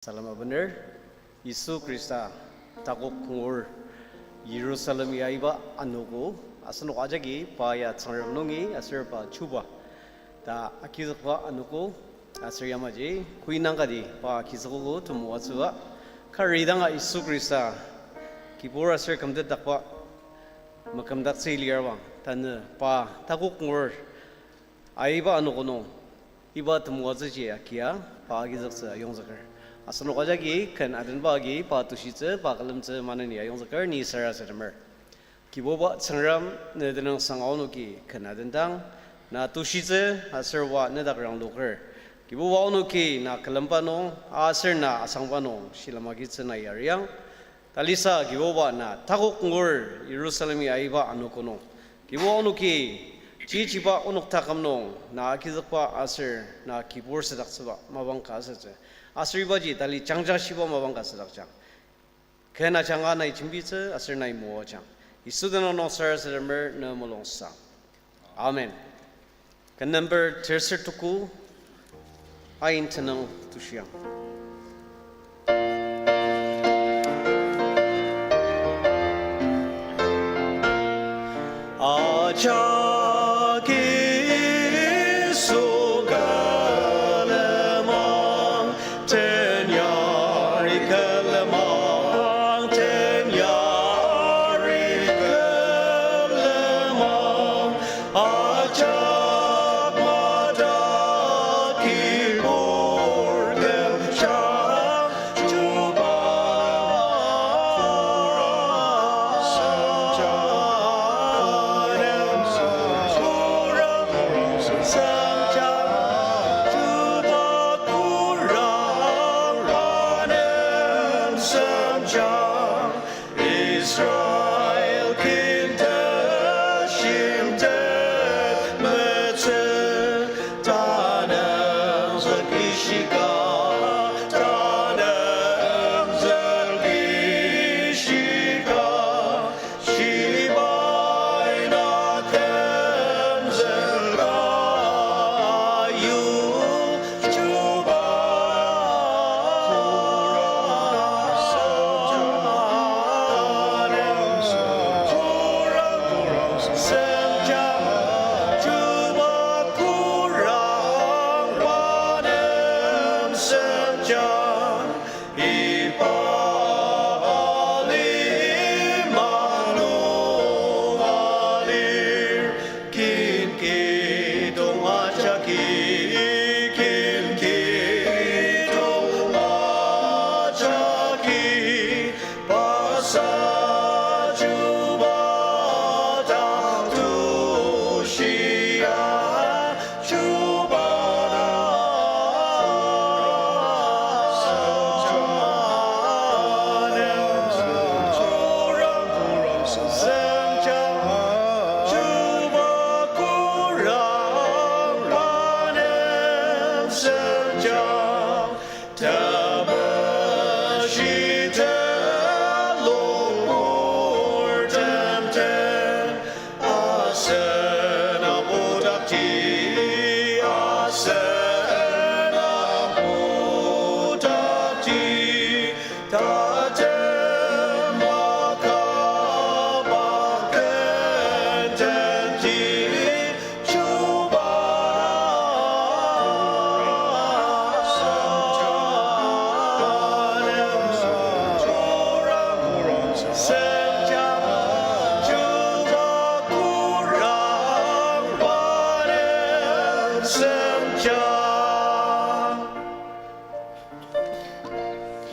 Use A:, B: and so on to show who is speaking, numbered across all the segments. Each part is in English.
A: Salam bener, Yesus Kristus takut kungur Yerusalem yaiba anuku asal aja gi paya canggih nungi asal pa cuba, ta akibat pa anuku asal yang aja kui nangkadi pa kisahku tu muat suka karidang Yesus Kristus kipur asal kamde takpa makam dak seliar bang tanah pa takut kungur aiba anuku no iba tu muat saja kia pa kisah se yang zakar. Asal aja gi kan adan bagi patu sih pakalam ce mana ni yang zakar ni sara seramer. Kibo ba cengram nedenang sangau nuki kan adan tang na tu sih asal wa nedak orang lokar. Kibo wa nuki na kelampano asal na asangpano silamagi cena yang talisa kibo ba na takuk ngur Yerusalem aiba anukono. Kibo wa nuki cipa unuk takamno na kizakpa asal na kibur sedak seba mabang kasar. Asri baji tali cangja siapa mabang kasar cang. Kena cangga nai cimbice asri nai mua cang. Isu dan ono sar seremer na molong sang. Amen. Kan number terser tuku ain tenang tusiang. Aja.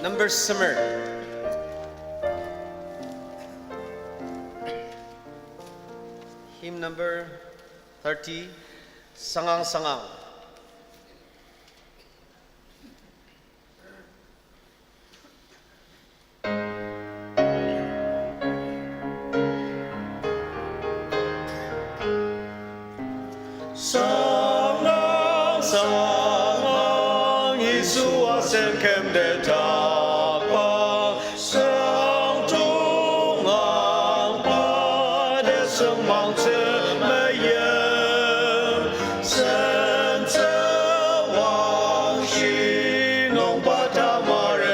A: Number summer. Hymn number 30, Sangang Sangang. Sangang Sangang, Yesus asen kemdeta. Santa Wang Shi Nong Bata Mara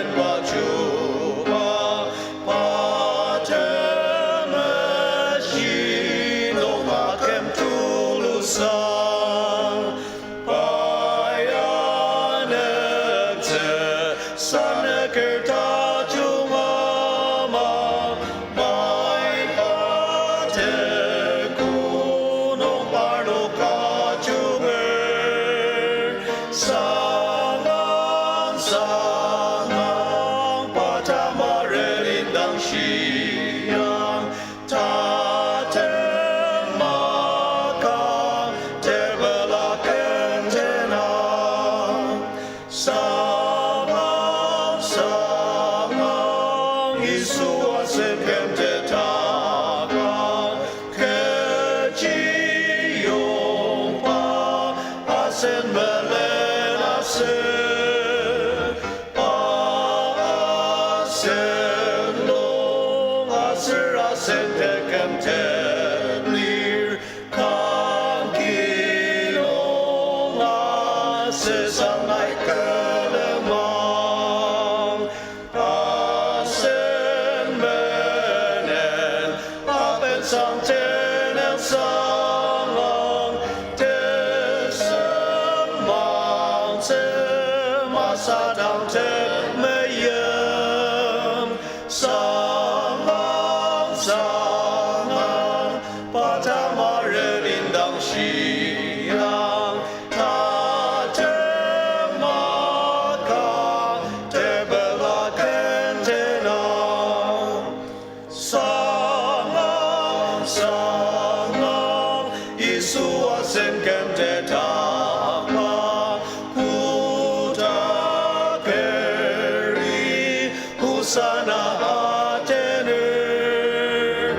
B: sana kerta jumama mai pate gunung parno kacungan sangang sangang patama relindang siang tatem maka terbelah kentenang samang samang Isu asen kentetakan kecium pa asen melen asen asen long asen tekem telir kan kilong asen sangai kelemang asen menen apen sang tenel sangang tesemang semasadang temeyem sangang sangang patama relindang siang tatemaka terbelah kentenang sangang sangang Isu asen kentetaka kuda keri husana atener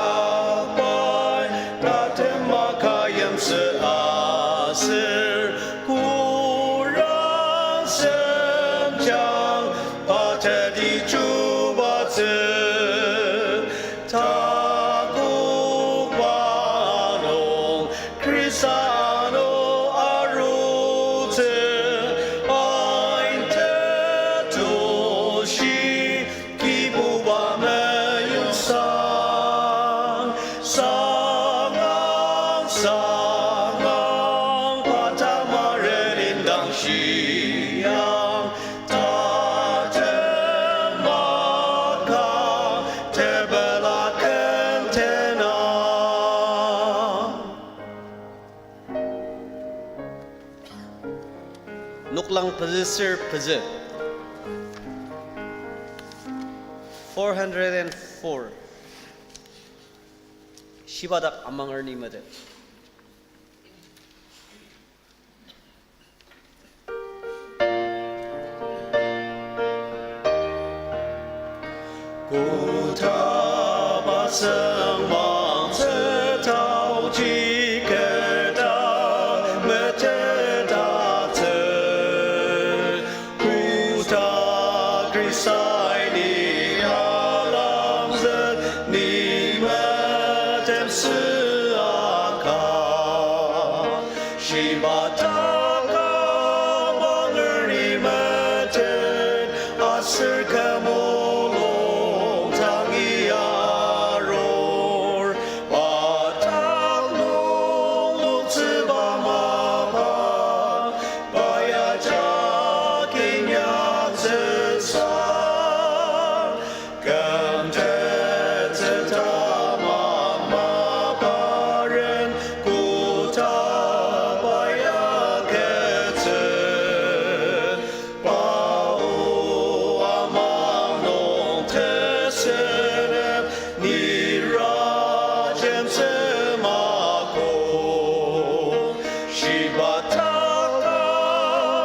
B: kentetapai ratemakayam seasir kurang senjang patedi cubatse takuk banong krisano arute ain tetoshi kibuba meyusang sangang sangang patama relindang siang tatemaka terbelah kentenang
A: Nuklang Pazisir Pazit 404 Shibadak Amangar Nimade
B: Kutaba semang setau jikeda meteda te Kuta krisai ni alam zet ni metem seaka Shibataka mengerti meten asir kemulung tangi aror Batak nulung sebamapa Baya jaking yang sesat Kentet setama maparen Kuta baya keten Bau amang nong tesenem Nirajem semako Shibataka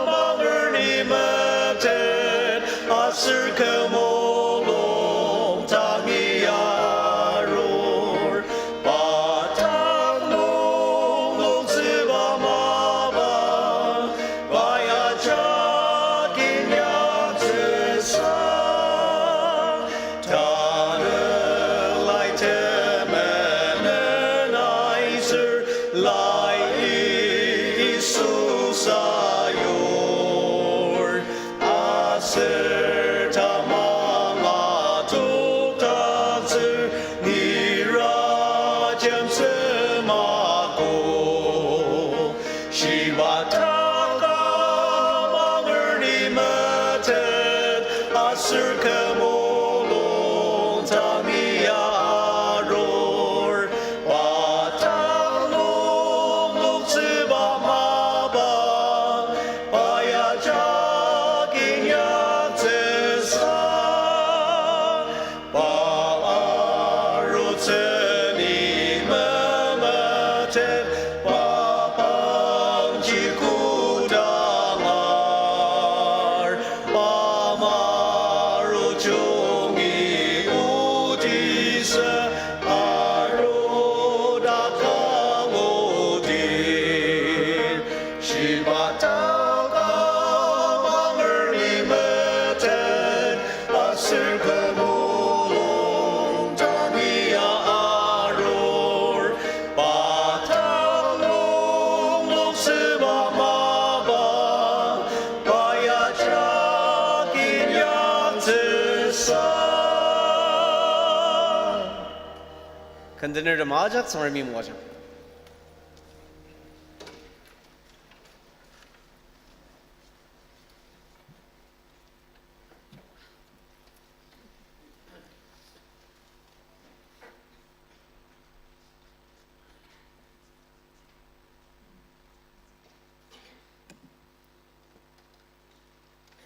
B: mengerti meten Asir kemulung tangi aror Batak nulung sebamaba Baya jaking yang sesat Tanelai temenen aiser Lai Isu sayor Aser tamang atuk taksir Nirajem semako Shibataka asur kemulung tamia aror batang lung lung siba maba baya jagin yang tesa baaruteni mematen babang jikudangar bamarujungi udisa arodakang udin shibataga mangerni meten asir kemulung tamia aror batang lung lung siba maba baya jagin yang tesa
A: Container majak samarmi moja.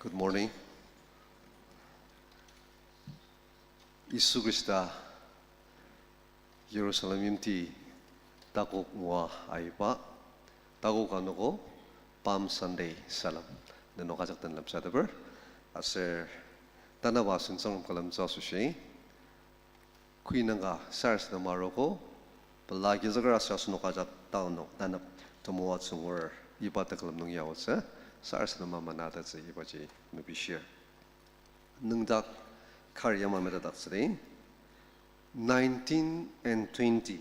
C: Good morning. Isu Krista Jerusalem ti takok wa aipa takok anogo Palm Sunday salam nano kajak tan lam sadaber aser tanawa sinsong kalam sa sushi kuinanga sars na maroko palagi zagar asas no kajak tawno tanap tomoat sungwer ipa taklam nung yawsa sars na mamanata sa ipa ji mabishir nungdak karyama metadak srin 19 and 20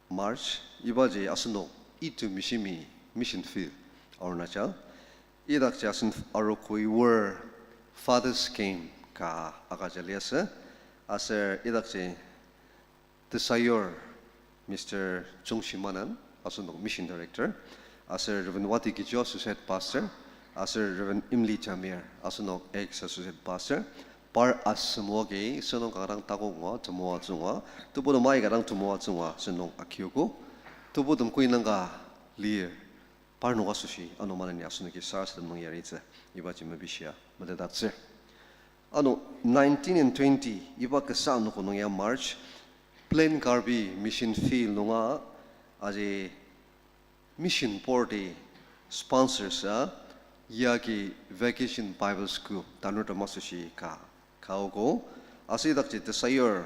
C: March ibaje asno itu mishimi mission field Arunachal idak jasin arokoi were fathers came ka akajaliasa aser idak je the sayor Mr. Chungshimanan asno mission director aser Reverend Wati Gijo associate pastor aser Reverend Imli Jamir asno ex associate pastor par asmoge senong karang takong tumoa zunga tubo mai karang tumoa zunga senong akiugo tubo dum kuinanga lier par no sushi ano manani asuniki sars dum yaritsa ibaji mabishia madadatse ano 19 and 20 iba ka sa no kono ya March plain garbi mission field nonga aje mission party sponsors yagi vacation Bible school tanur masushi ka Kaugo, asidak the sayor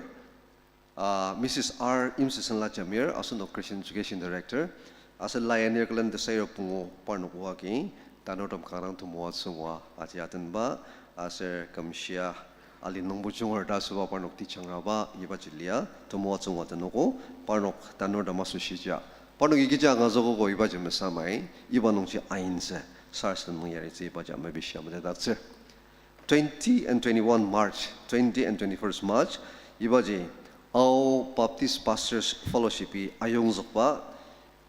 C: Mrs. R. Imsisanla Jamir, also Christian Education Director, as a Lioneer Glen the sayor pungo parnuwaki, tanotam karang tumuat sungwa atiatan ba, as a kamshia alinong bujungar dasuba parnok tichangraba, iba jilia, tumuat sungwa tanoko, parnok tanor damasushija. Parnok igija ngazogo iba jimesamai, iba nungsi ainse, sars and munyaritsi iba jamabishia madadatse. 20 and 21 March, 20 and 21st March, ibaji all Baptist Pastors Fellowship ayong zokpa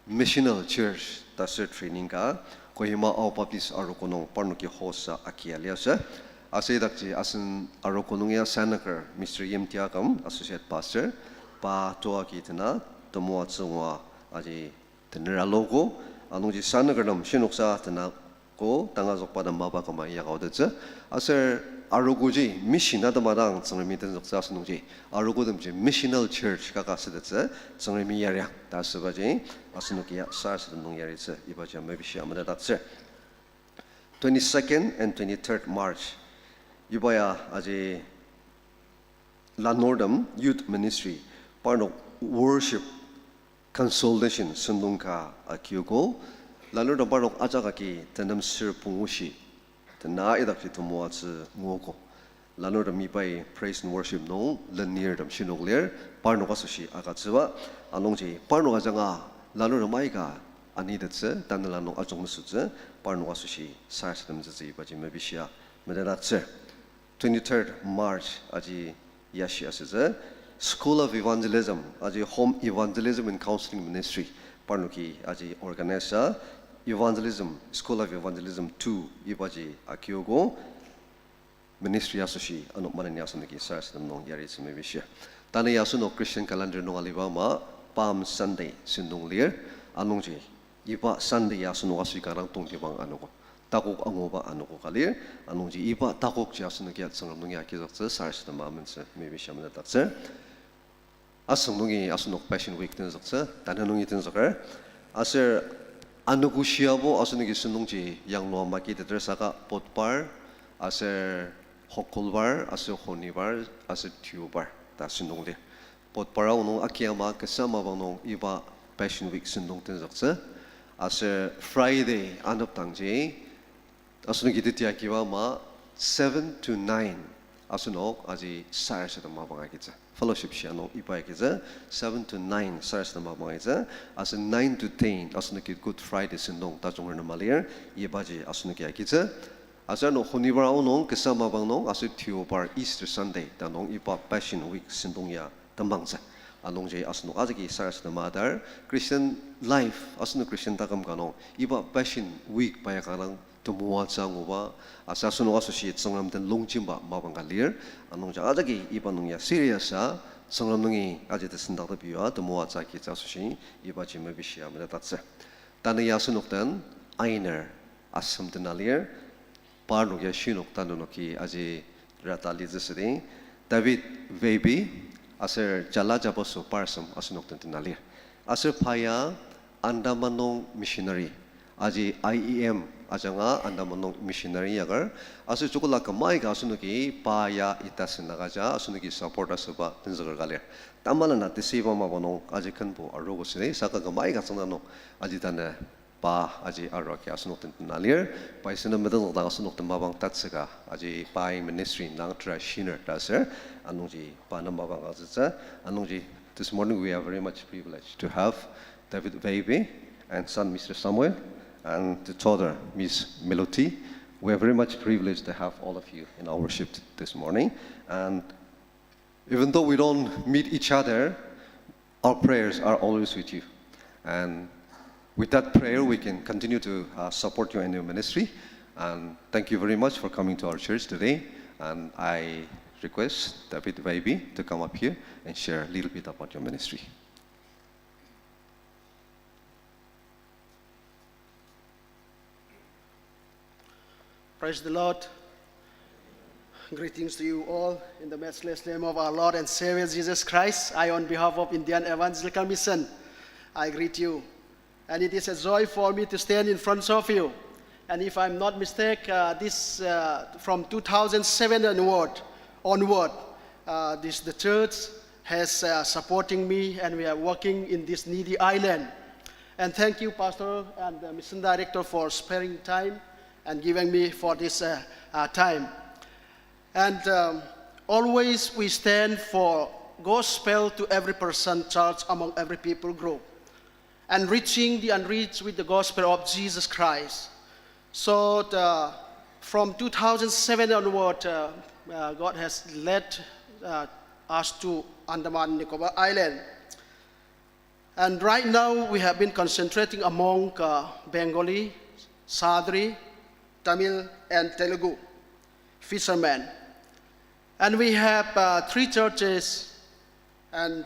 C: missional church tasir training ka kohima all Baptist arokonong parnoki hosa akialiasa asedakji asin arokonong ya Senator Mr. Yem Tiagam associate pastor pa toa kitna tomoa tsungwa aji tenera logo anongji Senator nam shinoksa tena ko tanga zokpa da maba kama ya gaudetse aser arogoji mission adamarang tsangmi ten zoksa sunongji arogodem je missional church ka kasedetse tsangmi yaria tasbaji asunokia sars nong yaritse ibaja mebishi amada datse 22nd and 23rd March ibaya aje Lanordam Youth Ministry part of worship consolidation sundungka akiugo Lalu dapat orang ajak kaki tentang serpungusi, tena idak itu muat ngoko. Lalu demi pai praise and worship nong lenier dam sinogler parno kasusi akat sewa anongji parno kajanga lalu ramai ka ani datse dan lalu ajong mesutse parno kasusi sars dam zezi baji mebisia medadatse 23rd March aji yashi aseze School of Evangelism aji Home Evangelism and Counseling Ministry parno ki aji organizer Evangelism, School of Evangelism 2, ibaji akiogo, ministry asoshi anok manan yasun ki sars dam nong yari sime bisha tane yasun ok Christian calendar nong aliba ma Palm Sunday sindong lir anong ji iba Sunday yasun wasi karang tong ti bang anoko takok angoba anoko kalir anong ji iba takok yasun ki at sangam nong yaki zakse sars dam amen se me bisha man takse asang nongi asunok passion week ten zakse tane nongi ten zakar aser anugu siabo asunigi sindongji yang no maki tetersaka potpar aser hokolbar aser honibar aser tubar ta sindongde potpara unong akiyama kesama banong iba passion week sindong ten zakse aser Friday anop tangji asunigi tetiakiwa ma 7 to 9 asunok aji sars ta mabangakitsa fellowship siano ipa kiza 7 to 9 sars na mabangaiza as 9 to 10 asunaki Good Friday sindong ta jongr na malir yebaji asunaki akiza asano honibara onong kesama bangnong asu Theobar Easter Sunday tanong ipa Passion Week sindong ya tambangza anong je asno azaki sars na madar Christian life asno Christian takam kanong ipa Passion Week pa yakarang tumuwa changoba asasuno associate sangram den longchimba mabanggalir anong ja azaki ipa nong ya serious a sangram nongi aje de sinda da biwa tumuwa chaki chasoshi ipa jima bishya mena tatsa tane ya sunoktan ainer asam denalir parno ya shinok tanonoki aje ratali jesede David Baby aser jala jaboso parsam asunoktan denalir aser phaya Andamanong missionary aji IEM ajanga Andamanong missionary yagar asu chukula kamai ga asunuki paya itasin nagaja asunuki support asuba tinzagar galer tamala na tisiba mabonong aji kanbo arogo sine saka kamai ga sanano aji tane pa aji aroki asunok tinnalir paisena medal da asunok mabang tatsega aji pai ministry nang tra shiner taser anongji pa na mabang azza anongji this morning we are very much privileged to have David Baby and son Mr. Samuel and the daughter, Miss Melody. We are very much privileged to have all of you in our worship this morning. And even though we don't meet each other, our prayers are always with you. And with that prayer, we can continue to support you in your ministry. And thank you very much for coming to our church today. And I request David Baby to come up here and share a little bit about your ministry.
D: Praise the Lord. Greetings to you all in the matchless name of our Lord and Savior Jesus Christ. I, on behalf of Indian Evangelical Mission, I greet you. And it is a joy for me to stand in front of you. And if I'm not mistaken, from 2007 onward, the church has supporting me, and we are working in this needy island. And thank you, Pastor and the Mission Director, for sparing time and giving me for this time. And always we stand for gospel to every person, church, among every people group, and reaching the unreached with the gospel of Jesus Christ. So from 2007 onward, God has led us to Andaman and Nicobar Island. And right now we have been concentrating among Bengali, Sadri, Tamil and Telugu fishermen. And we have 3 churches, and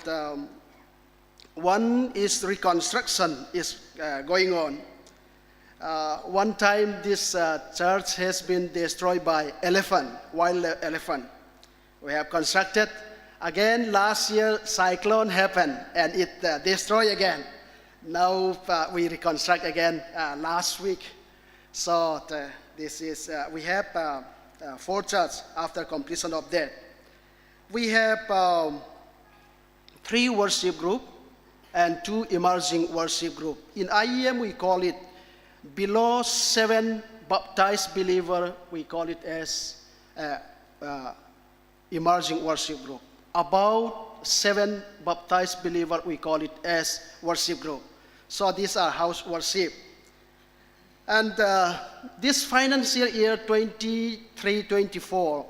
D: one is reconstruction is going on. One time this church has been destroyed by wild elephant. We have constructed. Again, last year cyclone happened and it destroyed again. Now we reconstruct again last week. So this is, we have 4 churches after completion of that. We have 3 worship group and 2 emerging worship group. In IEM we call it below 7 baptized believer, we call it as emerging worship group. About 7 baptized believer, we call it as worship group. So these are house worship. And this financial year 23-24,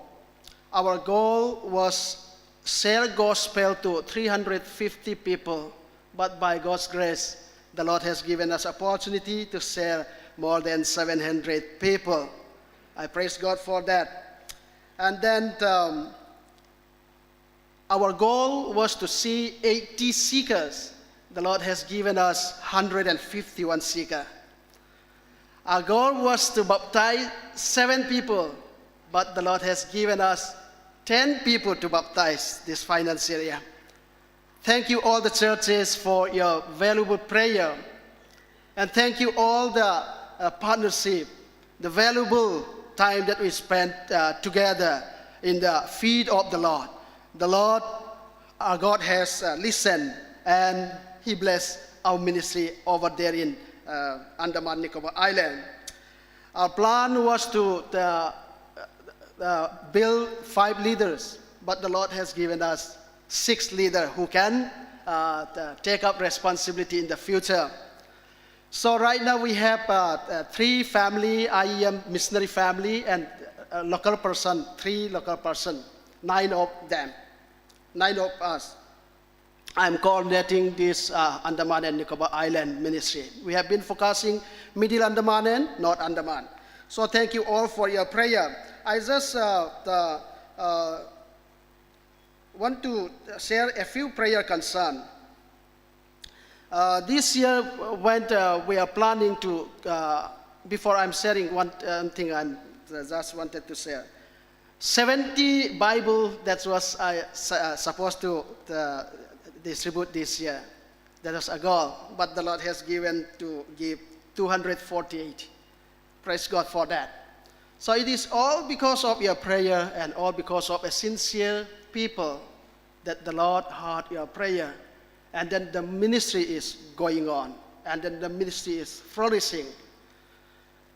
D: our goal was share gospel to 350 people, but by God's grace, the Lord has given us opportunity to share more than 700 people. I praise God for that. And then our goal was to see 80 seekers. The Lord has given us 151 seekers. Our goal was to baptize 7 people, but the Lord has given us 10 people to baptize this financial year. Thank you all the churches for your valuable prayer. And thank you all the partnership, the valuable time that we spent together in the feet of the Lord. The Lord, our God, has listened, and He blessed our ministry over there in Andaman Nicobar Island. Our plan was to build 5 leaders, but the Lord has given us 6 leaders who can take up responsibility in the future. So right now we have 3 family, IEM missionary family, and a local person, 3 local person, 9 of them, 9 of us. I'm coordinating this Andaman and Nicobar Island ministry. We have been focusing Middle Andaman and North Andaman. So thank you all for your prayer. I just want to share a few prayer concerns. This year, when we are planning to, before I'm sharing one thing I just wanted to share. 70 Bible that was supposed to distribute this year. That was a goal, but the Lord has given to give 248. Praise God for that. So it is all because of your prayer and all because of a sincere people that the Lord heard your prayer. And then the ministry is going on. And then the ministry is flourishing.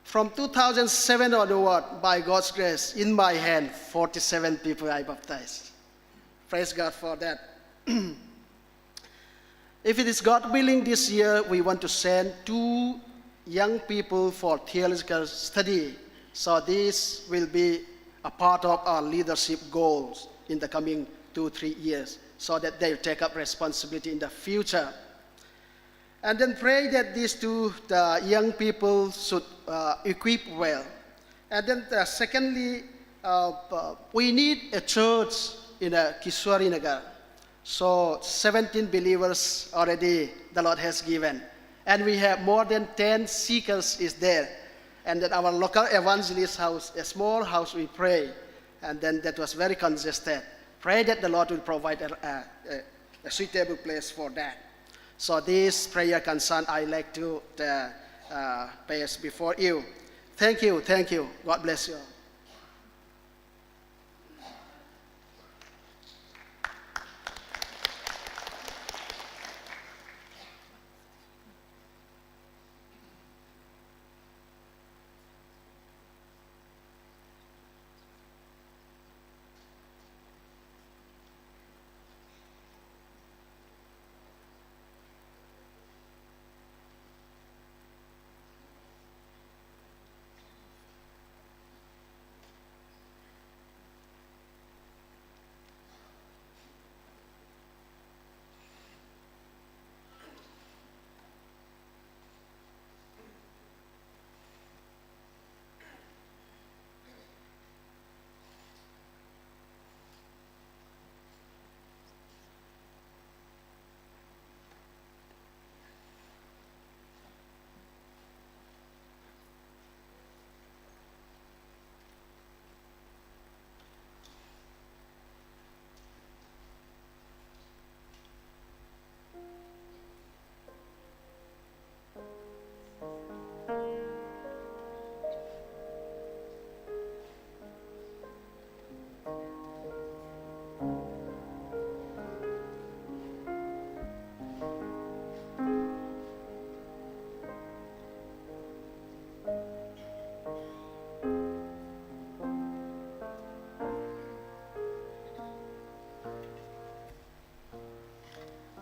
D: From 2007 onward, by God's grace, in my hand, 47 people I baptized. Praise God for that. If it is God willing, this year we want to send 2 young people for theological study. So this will be a part of our leadership goals in the coming 2-3 years, so that they take up responsibility in the future. And then pray that these 2 young people should equip well. And then secondly, we need a church in Kishwari Nagar. So 17 believers already the Lord has given. And we have more than 10 seekers is there. And then our local evangelist house, a small house, we pray. And then that was very congested. Pray that the Lord will provide a suitable place for that. So this prayer concern I like to place before you. Thank you, thank you. God bless you.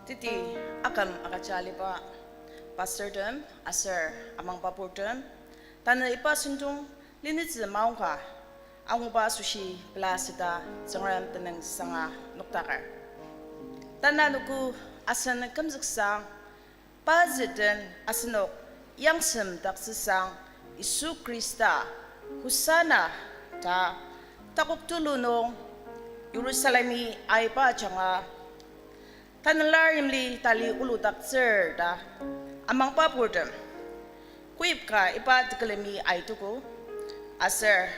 E: Titi akam akachali pa Pastor Dem, Aser amang papurtem, tanah ipa suntung linit maung ka, ang upa sushi plasita sangram tanang sanga nuktakar. Tanah nuku asan kamzaksang paziten asanok yang sem taksisang Isu Krista husana ta takok tulunong Yerusalemi ay pa changa tanlar imli tali ulutak sir da amang pa purdam kuip ka ipa tikalemi ay tuko aser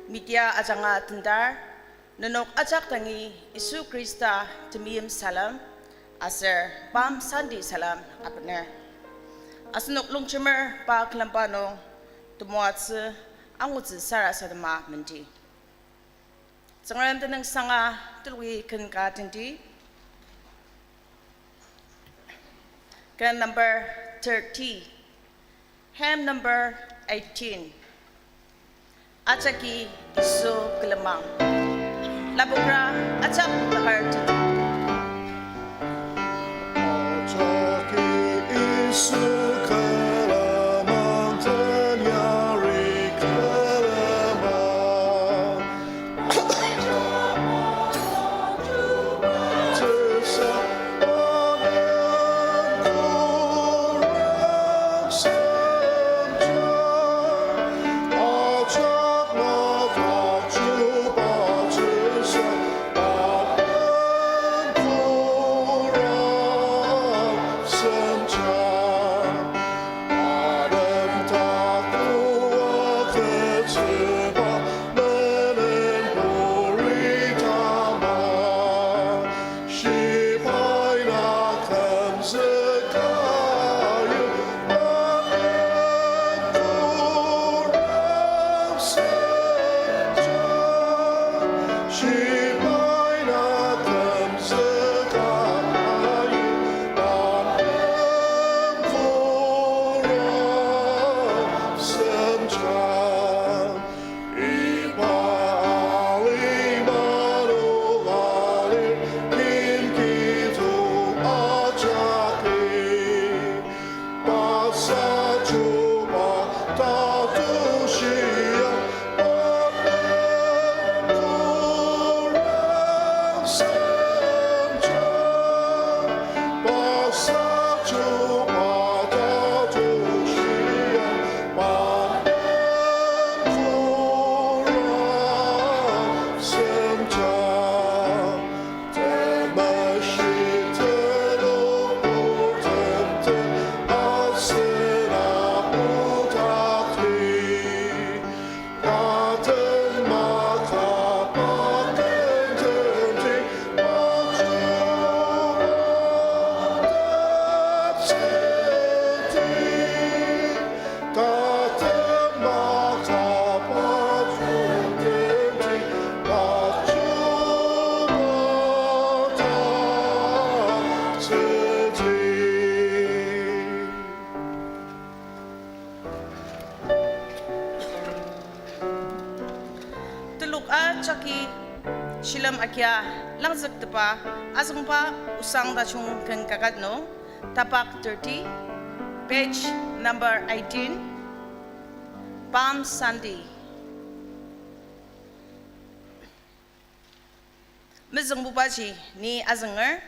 E: media ajanga tendar nanok ajak tangi Isu Krista temiyem salam aser pam sandi salam apner asnok lungchimer pa klampano tumuats angutsi sara sadama mendi sangram tenang sanga tulwi kan ka tendi kan number 30 hymn number 18 Achaki Isu Kelemang Labukra Achak Lakar Tendi
B: Achaki Isu Kelemang Tenyari Kelemang Tesa Amen Kurang Senja Achak Matak Cuba Tesa Amen Kurang Senja Adam tak kuat kecewa menempuri taman Sipai nakam sekayu Amen kurang senja Sipai nakam sekayu Amen kurang senja Ipa alimanu lalir kinkitu ajaki Pasa coba tatu siang Amen kurang senja Pasa coba tatu siang Amen kurang senja Temasih terlumpur tenten asera putakti Paten maka paten tenti Majubat senti Paten maka paten tenti Majubat senti
E: Teluk Chaki Shilam Akya Langzak Tepa Asangpa Usang Dachung Kan Kakadno Tapak 30 page number 18 Palm Sunday Mizang Bubaji ni Azanger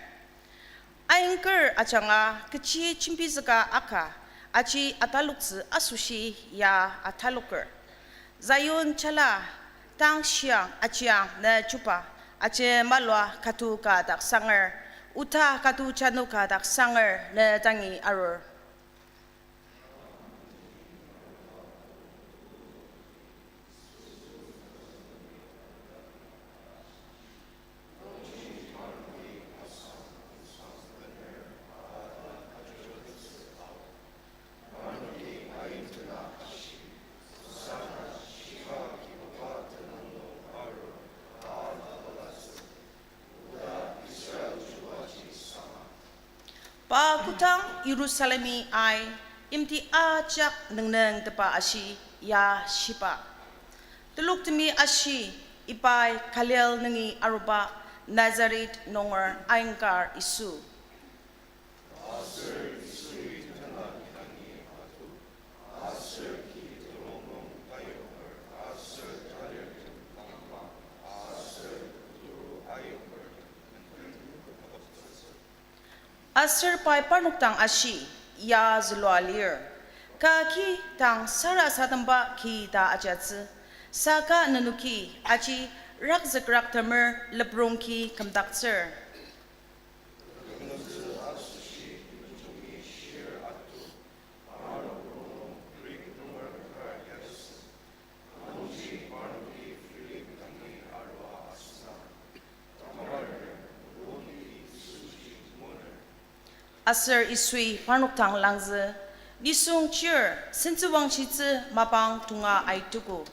E: Aingker Achanga Kichi Chimpizaka Aka Achi Atalukzi Asushi Ya Ataluker Zayun Chala Tang Xiang Achiang Na Chupa Ache Malwa Katu Ka Dak Sanger Uta Katu Chanuka Dak Sanger Na Tangi Arur Pa kutang Yerusalemi ay imti ajak neng tepa ashi ya shipa. Teluk temi ashi ipay kalel nengi aruba Nazaret nonger aingkar Isu. Aser pai panuktang ashi ya zlualir ka ki tang sara satamba ki ta ajatsu Saka nanuki achi rak zakrak tamer lebrongki kamdakser. Aser isui panuktang langze nisung chir sentuwang chitze mapang tunga aituku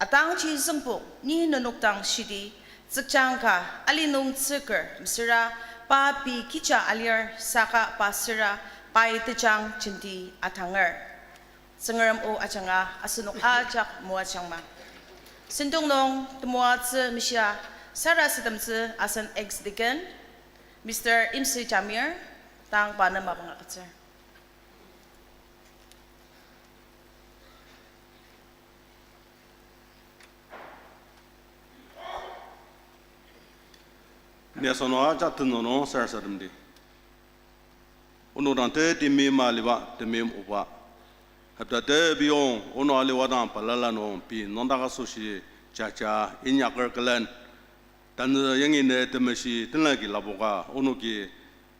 E: atang chi zengpo ni nanuktang shidi zikchangka alinung tseker msira pa pi kicha alir saka pasira pai tejang chinti atanger sengeram o achanga asunuk ajak muachangma sindung nong temua tse misha sara sedemse asan ex-deacon Mr. Imsi Jamir tang bana mapangakatser.
F: Nesonoa jatunono sarsadamdi. Onodante dimi maliwa demim uba. Habdate biong ono aliwadang palalano pi nondaga sushi chacha inyakar kalen. Dan yang ini temasi tenlagi laboga ono ki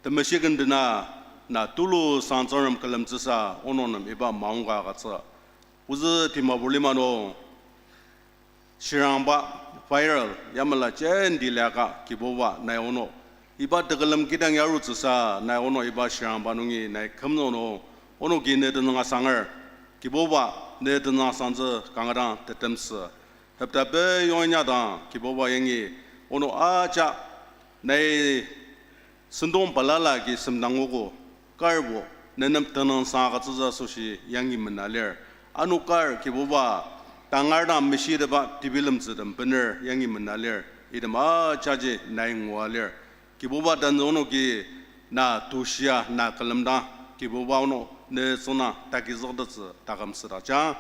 F: temasi gendena na tulu sanzoram kalam zisa ono nam iba maunga katsa. Uzi timabulimano shiramba viral yamala chen dilaga kibowa na ono iba degalam kidang yaru zisa na ono iba shiramba nungi na kamno ono ki ne denanga sangar kibowa ne denanga sanze kangarang tetemse. Habda be yonya dang kibowa yangi ono aja nei sendong balala ki semdangogo karbo nenam tenang sanga tsuza sushi yangi menaler anu kar ki boba tangarda mishi de ba tibilam zedam bener yangi menaler idam aja je nai ngwaler ki boba dan ono ki na tushia na kalamda ki boba ono ne sona takizod tsu takam sira cha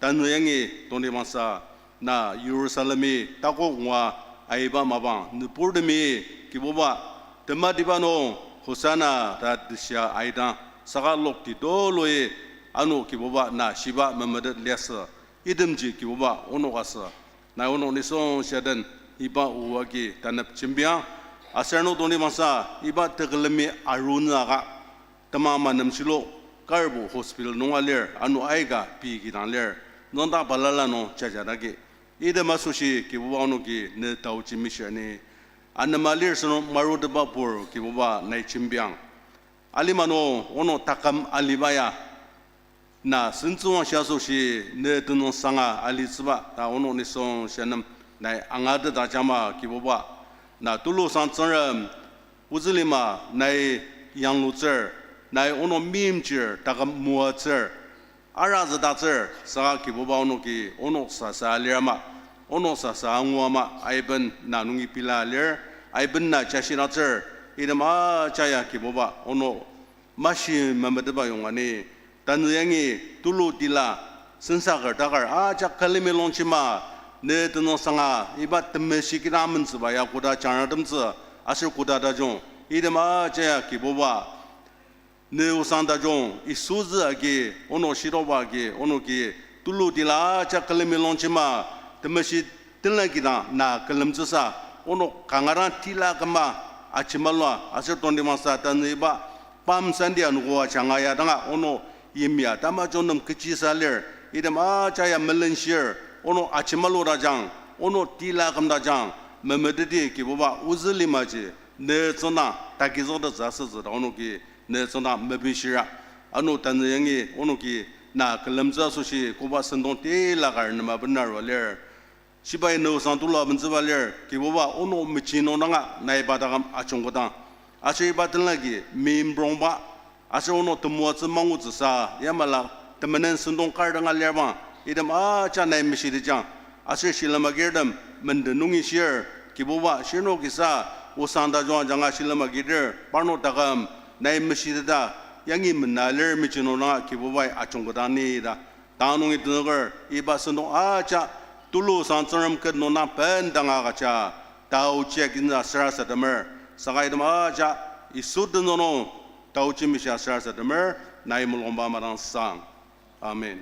F: dan yangi toni masa na Yerusalemi tako ngwa aiba mabang nupurdemi kiboba temadibano hosana radisya aida sagalok ti doloe anu kiboba na shiba mamad lesa idemji kiboba ono gasa na ono nison shadan iba uwagi tanap chimbia asarno doni masa iba teglemi aruna ga tamama namsilo karbo hospital nongaler anu aiga pi gidanler nonda balala no chajarage ida masushi kibuba ono ki ne tau chimishani anamalir sono maru de bapur kibuba nai chimbiang alimano ono takam alibaya na senzuwa shasushi ne tunon sanga alisba ta ono nison shanam nai angada da jama kibuba na tulu sanzram uzilima nai yangluzer nai ono mimjer takam muazer Araz datzer sa kiboba ono ki ono sa lirama ono sa ngwama aiben nanungi pila lir aiben na chashinazer idama chaya kiboba ono mashi mamadeba yongani tanyangi tulu dila sensagar dagar aja kalime lonchima ne teno sanga ibat temeshi kinamen zba ya kuda chanadamze asir kuda dajong idama chaya kiboba ne usanda jong isuzu age ono shiroba age ono ki tulu dila cha kalime lonchima temeshi tenlagida na kalamzusa ono kangaran tila kama achimalwa asir tondi masa taneba pam sandia nuwa changaya danga ono yimya tama jonam kichi saler idama chaya melenshir ono achimalo rajang ono tila kamda jang memededi ki boba uzlimaji ne zona takizo da zasu ono ki ne zona mebishira anu tanyangi ono ki na kalamza sushi kuba sendong te lagar nama benar waler sibai no santula benzawaler ki boba ono michino nanga naibadagam achonggodang ashi batin lagi mim bromba ashi ono temua tsemangu tsasa yamala temenan sendong kardanga lerba idam acha nai mishidi jang ashi shilamagerdam mendenungi shir ki boba shino kisa usanda jong janga shilamagirder parno tagam nai mishida yangi menaler michino na ki boba achonggodani da tanungi tunger iba sendong acha tulu sansaram kednona pendanga gacha tau chekinda sarasa damer sagai dama aja isudnono tau chimisha sarasa damer naimulomba marang sang amen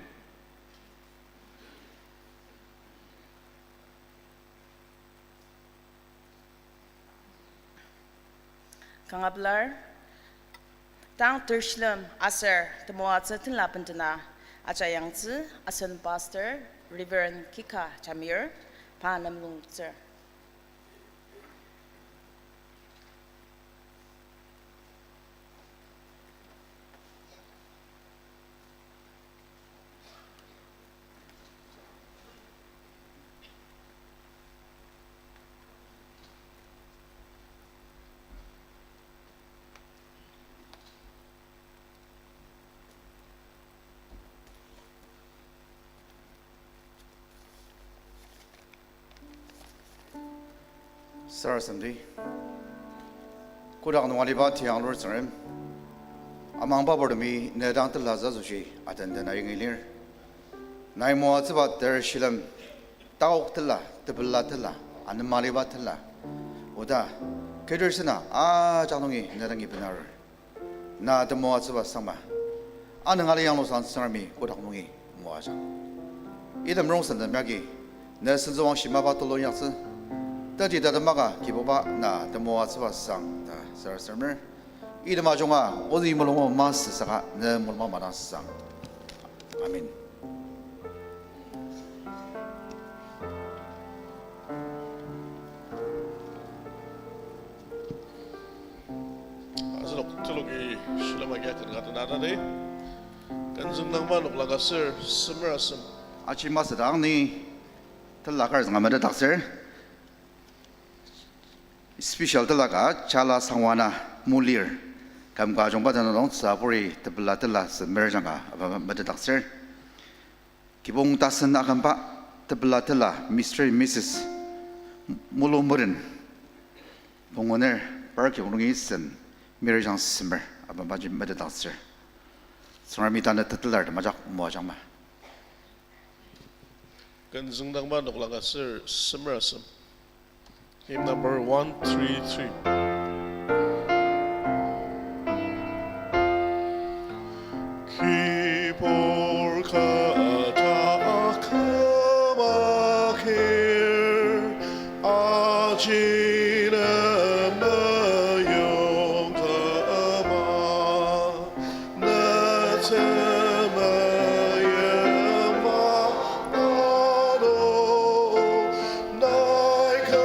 E: Kangablar, Tang Tershlam, Aser, the Moatzatin Lapentana, Achayangzi, Asen Pastor, Reverend Kika Chamir, Panam Lungzer.
G: Sarasandi. Kudak no waliba tiang lor sarem. Amang ba bordami nedang telaza zushi atanda na yinglir. Nai mo atba der shilam tauk tela tebla tela an maliba tela. Oda kedersina a janongi nedangi benar. Na de mo atba sama. Anang ali yang lo san sarmi kudak nongi mo aja. Idam rongsan da myagi. Ne sinzwang shima ba tolo yatsi. Tadi dah maga kiboba na temu aswa sang dah serser. Ida majonga ozi mulungo mas saka ne mulma mana sang. Amin.
B: Asalok tulogi shilamagi akan kata nada deh. Kanjeng nangma nuk lagasir semerasem.
G: Aci mas sedang ni telakar zaman ada taksir. Special telaga cala sangwana mulir kam ka jong badan long sapuri tebla tela semerjanga apa bada taksir kibong tasen akan pak tebla tela Mr. Mrs. Mulumurin bongoner parki bongi sen merjang semer apa bada taksir Sorami tanda tetelar majak muajang ma
B: Kanjeng nangma nuk lagasir semerasem. Hymn number 133. Kibor kata kemakir ajina mayong tama natemayama ado naika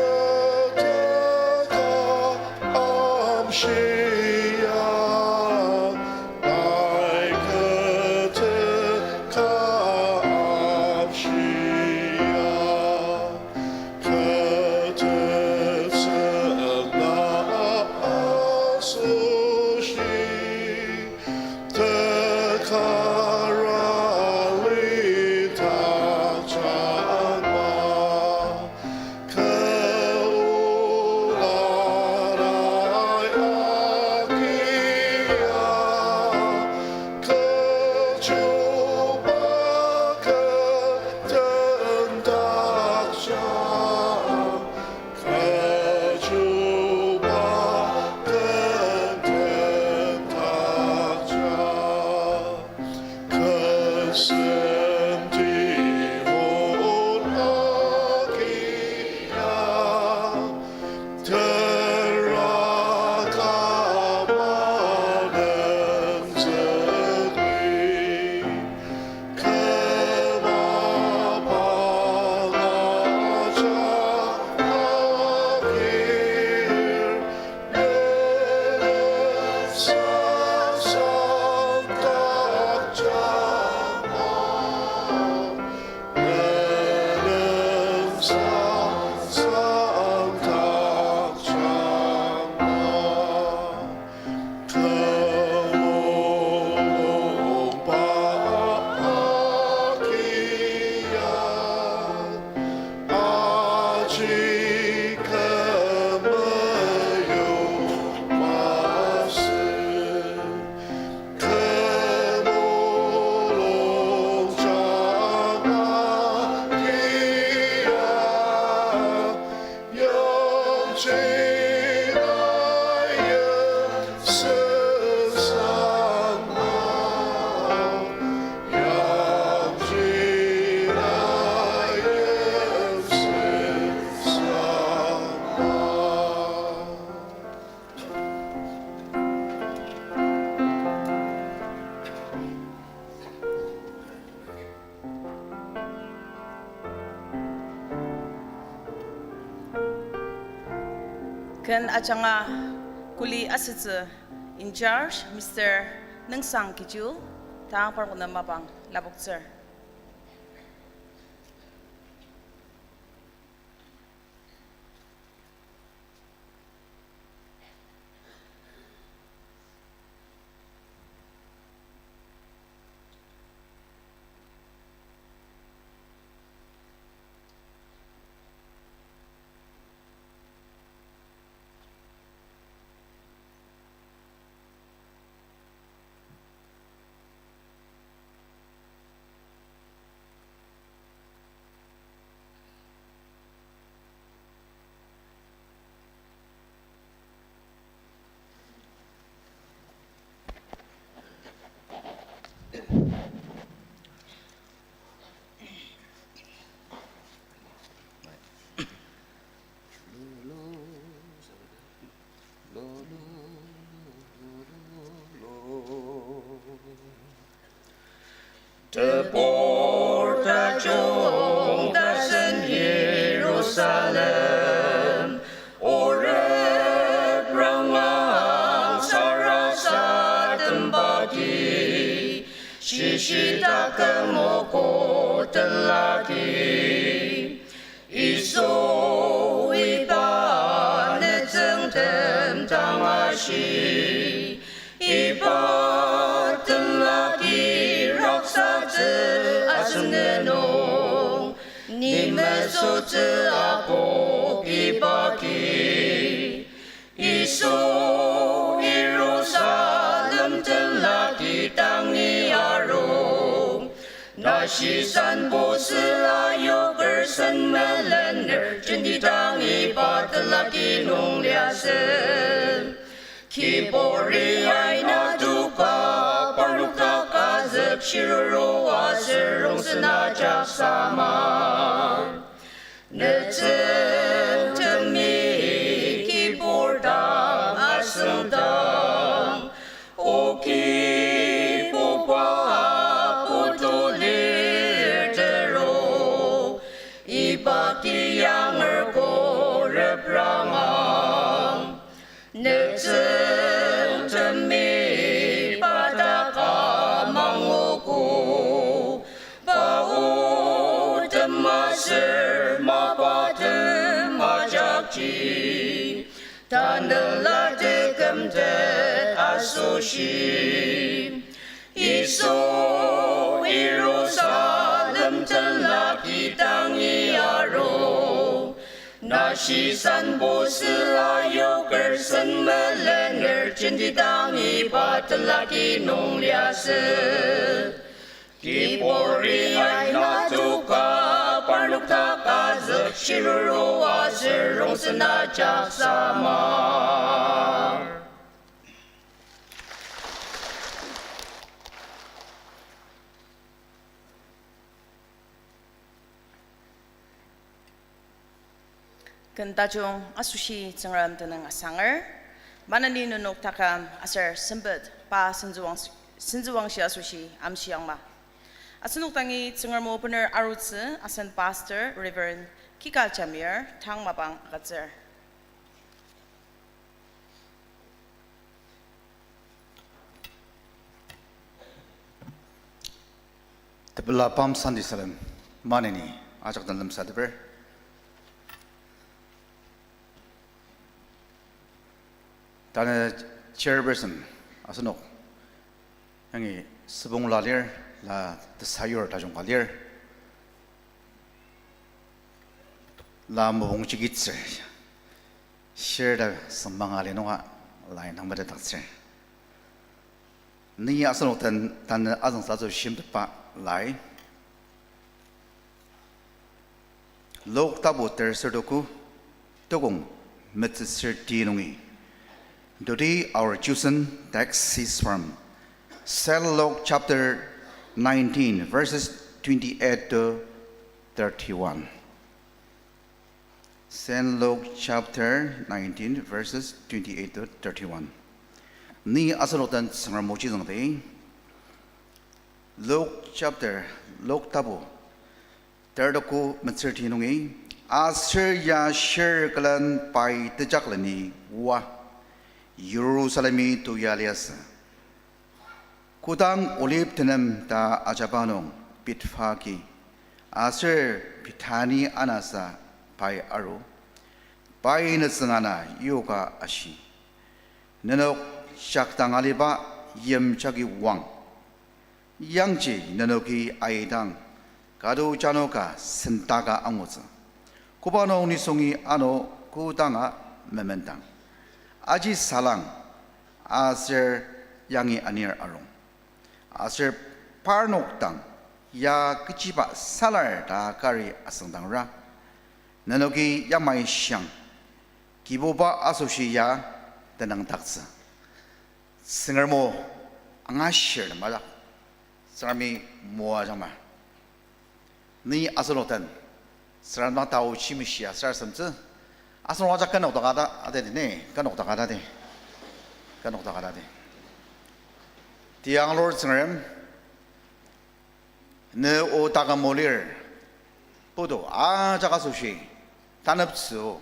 E: Ken achanga kuli asitse in charge Mr. Nengsang Kiju ta par kuna mapang labok sir. Ken tajong asushi tsengram tenang asanger manani nunok takam asar sembet pa senzuwang shi asushi amsiang ma asunok tangi tsengram opener arutse asan pastor Reverend Kikal Chamir tang mabang agatser.
G: Tebela pam sandi salam manini ajak dalam sadber. Tana chairperson asunok yangi sebong lalir la desayur tajong kalir la mong chigitse share da sambangale noa lain nang bada takse ni asunok tan azang sa zo shim pa lai lok tabu ter serdoku togong metser tinungi. Today our chosen text is from Psalm chapter 19 verses 28 to 31. Psalm chapter 19 verses 28 to 31. Ni asalotan sangar mochi zangde. Luke chapter Luke tabu terdoku metserti nungi Asir ya shir kalan pai tejak lani wa Yerusalemi tu yalias. Kudang olip tenem ta ajabanong pitfaki. Asir pitani anasa pai aru. Pai nasangana yoga ashi. Nanok shaktang aliba yem chagi wang. Yangji nanoki aidang. Kadu janoka sentaga angwoza. Kubano nisongi ano kudanga mementang. Aji salang asir yangi anir arong. Asir parnoktang ya kejiba salar da kari asangdang ra. Nanogi yamai syang. Kiboba asosi ya tenang taksa. Sengermo angashir madak. Serami mua jama. Ni asolotan. Serang tahu cimisya, serang semce. Asal wajah kan okta kata ada di ni, kan okta kata deh, kan okta kata deh. Tiang Lord sengram, ne o taga molir, bodoh, jaga sushi, tanap su,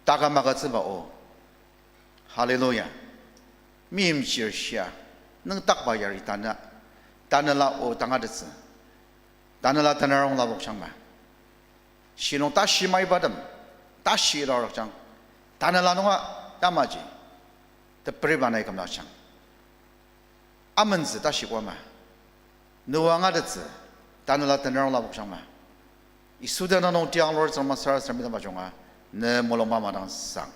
G: taga magat sebao, Haleluya, mim cia, neng tak bayar itana, tanala o tangadetse. Tanala tanarong labok siyang ma. Sinong tashi may badam, tashi rarok siyang. Tanala nga damaji, te pribanay kam na siyang. Amanzi tashi kwa ma. Nuwa nga datsi, tanala tanarong labok siyang ma. Isuda na nung tiyang Lord sa masara sa midang bajong nga, ne molong mama ng sang.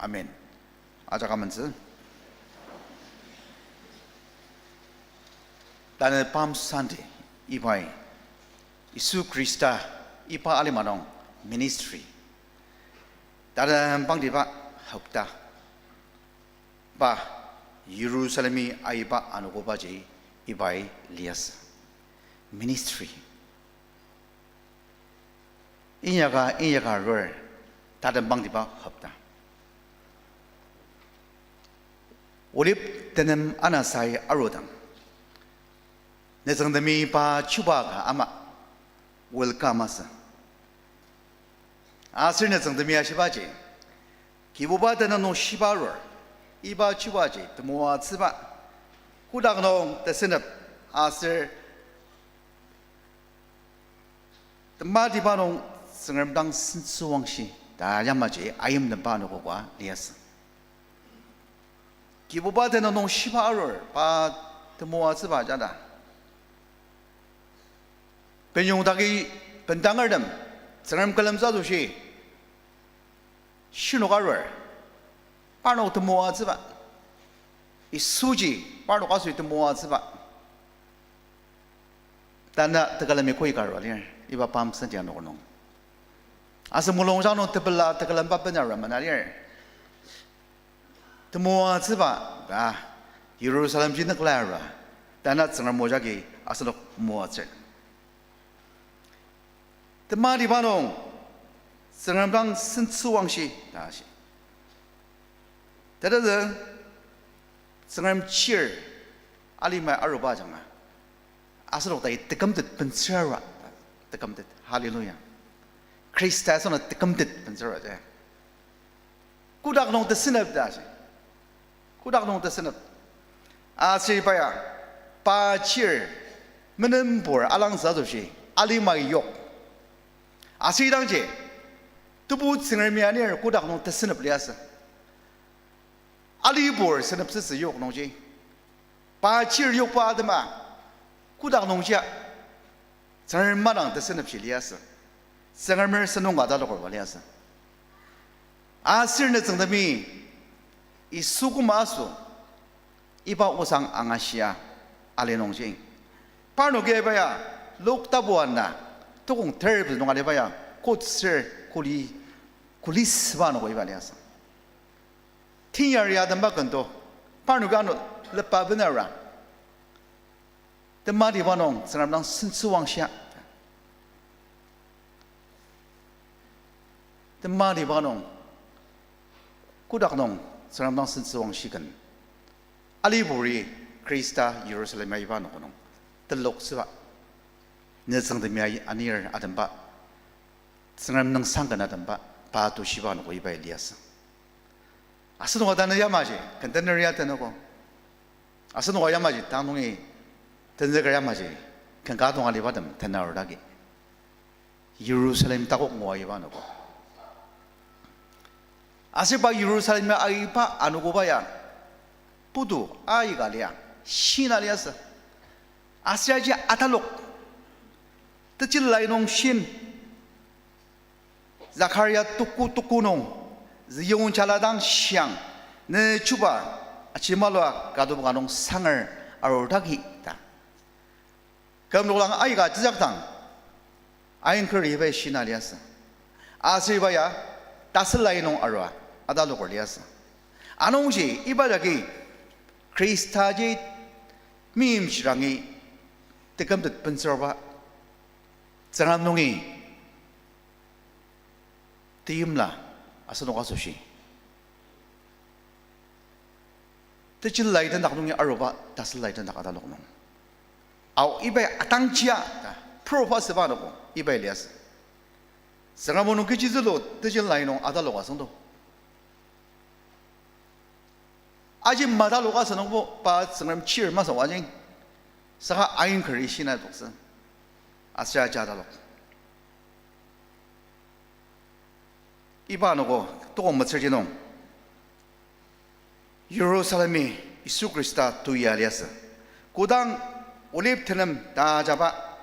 G: Amen. Aja kamanzi. Tanal Palm Sunday, ibay. Isu Krista ipa alimanong ministry. Dalam bang di ba hukta ba Yerusalemi aiba anu ko ba jay ibai lias ministry. Inya ka rur dalam bang di ba hukta. Ulip tenem anasai arodang. Nesang demi pa chubaga ama. Welcome asa. Asir na sang demi asibaji. Kibuba dana no shibarur. Iba chubaji tumuwa tsiba. Kudak no tesinap asir. Temadi ba no sengamdang sinsuwangshi. Dayamaji ayam na ba no kwa lias. Kibuba dana no shibarur pa tumuwa tsiba jada. Penyong dagi pendangar dem, sengram kalam satu si, sino karwer, parno temua sebab, isuji parno kasu temua sebab, tanda tekalami koi karwer ni, iba pam sentian nong. Asal mulong jano tebela tekalam apa benar mana ni, temua sebab, Yerusalem jinak lara, tanda sengram mojagi asal temua sebab. Temadi banong, sengamdang sensuangsi dah si. Tetapi sengam cheer, alimai aruba jangan. Asal orang itu tekamdet pensara, tekamdet. Haleluya. Kristus sana tekamdet pensara je. Kudak nong tersenap dah si. Kudak nong tersenap. Asal paya, pa cheer, menempur alang satu si, alimai yok. Asal itu je, tu buat sengamnya ni kudak nong tersenap liasa. Alibor senap sesi yok nong je, pacir yok pa ada mah, kudak nong je, sengar manang tersenap si liasa, sengar mer senong ada lokor liasa. Asir ne sengdami, isuku masu, iba usang angasia, ale nong je, parno ke baya, lok tabuan na. Tukung terb nung alibaya kot sir kulis ba no iba liasa tinyar ya dan bakanto parno gano lepa benara temadi banong senam nang sensuang sya temadi banong kudak nong senam nang sensuang shikan aliburi Krista Yerusalem iba no nong telok siwa. Nesang demi anir adamba saram nang sangkanadan ba tu shiba no ko iba Elias asno wa dana yamaji container ya tanogo asno wa yamaji 당동이 던저가 yamaji kan ga dong ali badam tanaragi Jerusalem tago mo iba no ko 아시바 예루살렘에 아이바 아누고바야 부두 아이가리야 신아리아스 아시아지 아탈록 뜻질라이농 신 자카리아 뚜꾸농 지용은 잘라당 시앙 네 주바 아치말로아 가도부가농 상을 아로다기다 그럼 노랑 아이가 지작당 아인클 이베 신아리아스 아시바야 다슬라이농 아로아 아달로골리아스 아농시 이바자기 크리스타지 미임시랑이 뜨끔듯 번서봐 장암농이 띠임라 아스노가소시 뜨질라이든 낙농이 아로바 다슬라이든 나가달로농 아우 이베 아당치야 프로파스바노고 이베 리아스 장암농 그 지들로 뜨질라이농 아달로가성도 아직 마달로가서는 뭐바 장암 치얼 마서 와진 사가 아인크리 신의 독선 아시아 자달로 이바노고 또 뭐처지농 예루살렘이 예수 그리스도 두이알리아스 고당 올립트는 다 잡아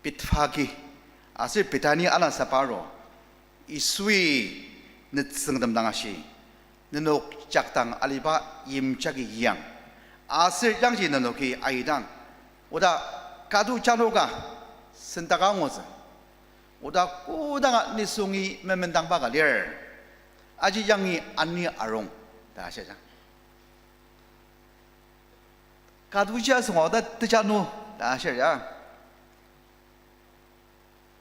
G: 빛파기 아슬 비타니 아나사바로 이수이 늦승담 당하시 너녹 작당 알리바 임작이 이양 아슬 양지 너녹이 아이당 오다 가두 자노가 선다강오즈 오다 꼬다가 니송이 맨맨당바가 리얼 아지 양이 안니 아롱 다시자 가두지아서 오다 뜨자노 다시자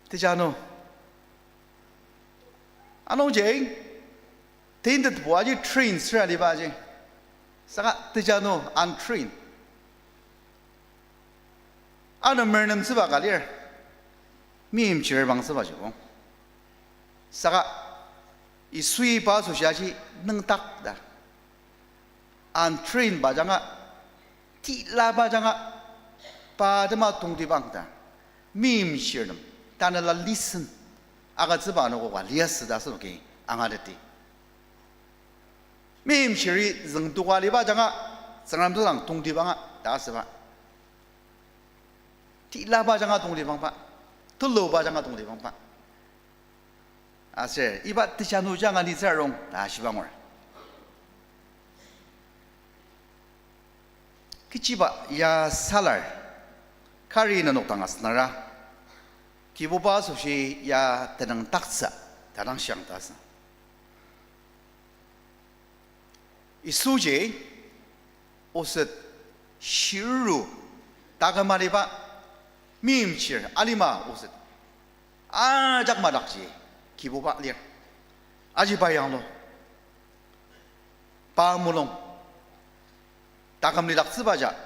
G: 뜨자노 아노제 데인드 보아지 트레인 스라리바지 사가 뜨자노 안 트레인 아는 머는 스바가 리얼 미임치를 방스바지고 사가 이 수이 바수시아지 능딱다 안 트레인 바장아 티라 바장아 바드마 동디방다 미임치름 다늘라 리슨 아가즈바노고가 리아스다스노게 앙아르티 미임치리 정도가리 바장아 사람들랑 동디방아 다스바 티라 바장아 동디방바 tullo bajanga dong de bang pa ase iba tishanu janga ni zarong da shibangor kichiba ya salar kari na noktang asnara kiboba soshi ya tenang taksa tanang siang tasa isuje oset shiru dagamariba 미임칠 알리마 오셋 아작마닥지 기보바 리얼 아지바양로 바물롱 다감리락 스바자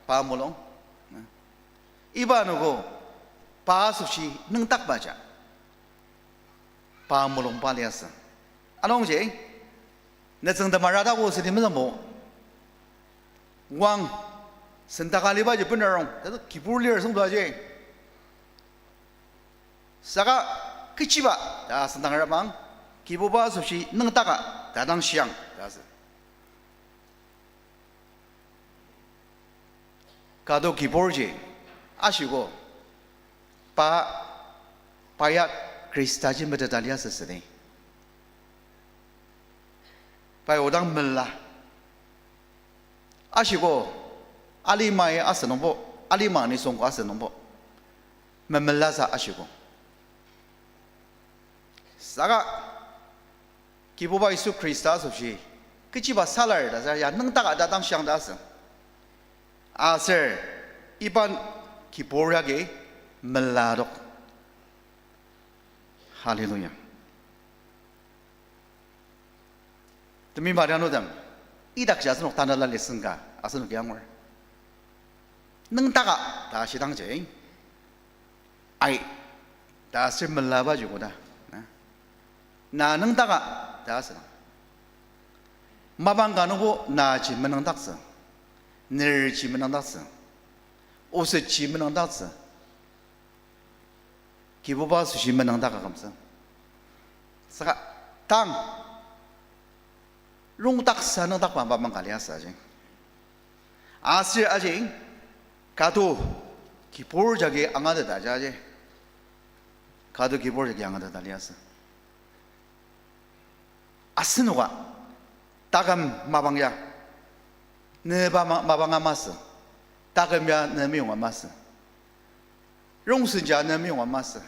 G: 바물롱 이바누고 바수시 능딱바자 바물롱 발리아스 아농제 내정다 마라다고 오스리면서 뭐왕 선다갈리바지 번나롱 그래서 기불리를 성도하지 사가 그치바 다 선당하라방 기보바 소시 능다가 다당시양 다스 가도 기보르지 아시고 바야 크리스타지 메다달리아스스네 바야 오당 mel라 아시고 알리마의 아스노보 알리마니 송고 아스노보 메멜라사 아시고 사가 기보바 예수 그리스도 소시 그치바 살라르다 야 능다가 다당 시앙다스 아셀 이반 기보라게 멜라독 할렐루야 드미 마리아노담 이닥자스노 다날랄레슨가 아스노 양월 능다가 다시 당제 아이 다 쓸물라 봐주고다. 나는 다가 다서. 마방 가는고 나 지면은 닥서. 늘 지면은 닥서. 옷을 지면은 닥서. 기부바 수시면은 다가 감서. 사가 땅 롱닥사는 닥 반반만 갈리았어지. 아실 아직 가도 기볼자기 앙아드 다자지. 가도 기볼자기 앙아드 달리았어. 아스노가 따감 마방야 네바 마방아 마스 따감야 네미용아 마스 롱슨자 네미용아 마스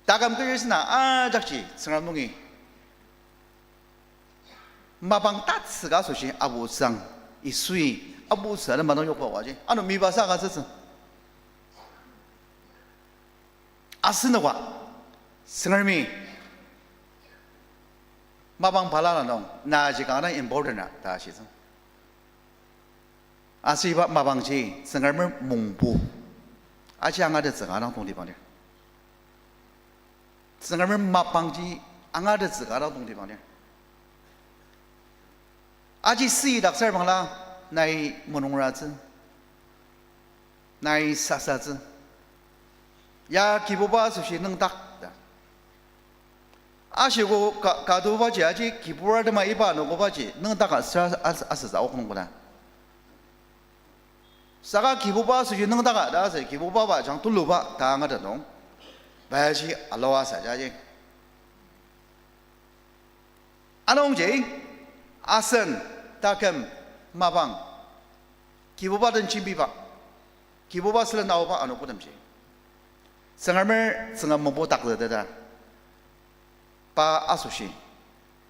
G: 따감 그릇이나 아 작지 성함동이 마방 따스가 소시 아부상 이 수이 아부사는 만원 욕하고 하지 아노 미바사가 썼어 아스노가 성함이 마방 발라노 나지가나 임보르나 다시서 아시바 마방지 생얼물 몽부 아지 앙아데 즈가나 동디바네 생얼물 마방지 앙아데 즈가나 동디바네 아지 스이 닥설방라 나이 모농라즈 나이 사사즈 야 기보바 수시 능닥 아시고 가도 바지 아직 기부하더만 이봐 놓고 바지 너다가 아스자 오는구나 사가 기부바 수지 너다가 나서 기부바바 장 둘러봐 당하다 농 바지 알로아사 자지 아농제 아선 다금 마방 기부바든 진비바 기부바스를 나오바 안 오고 덤지 성함을 성함 못 닦으다 바 아소시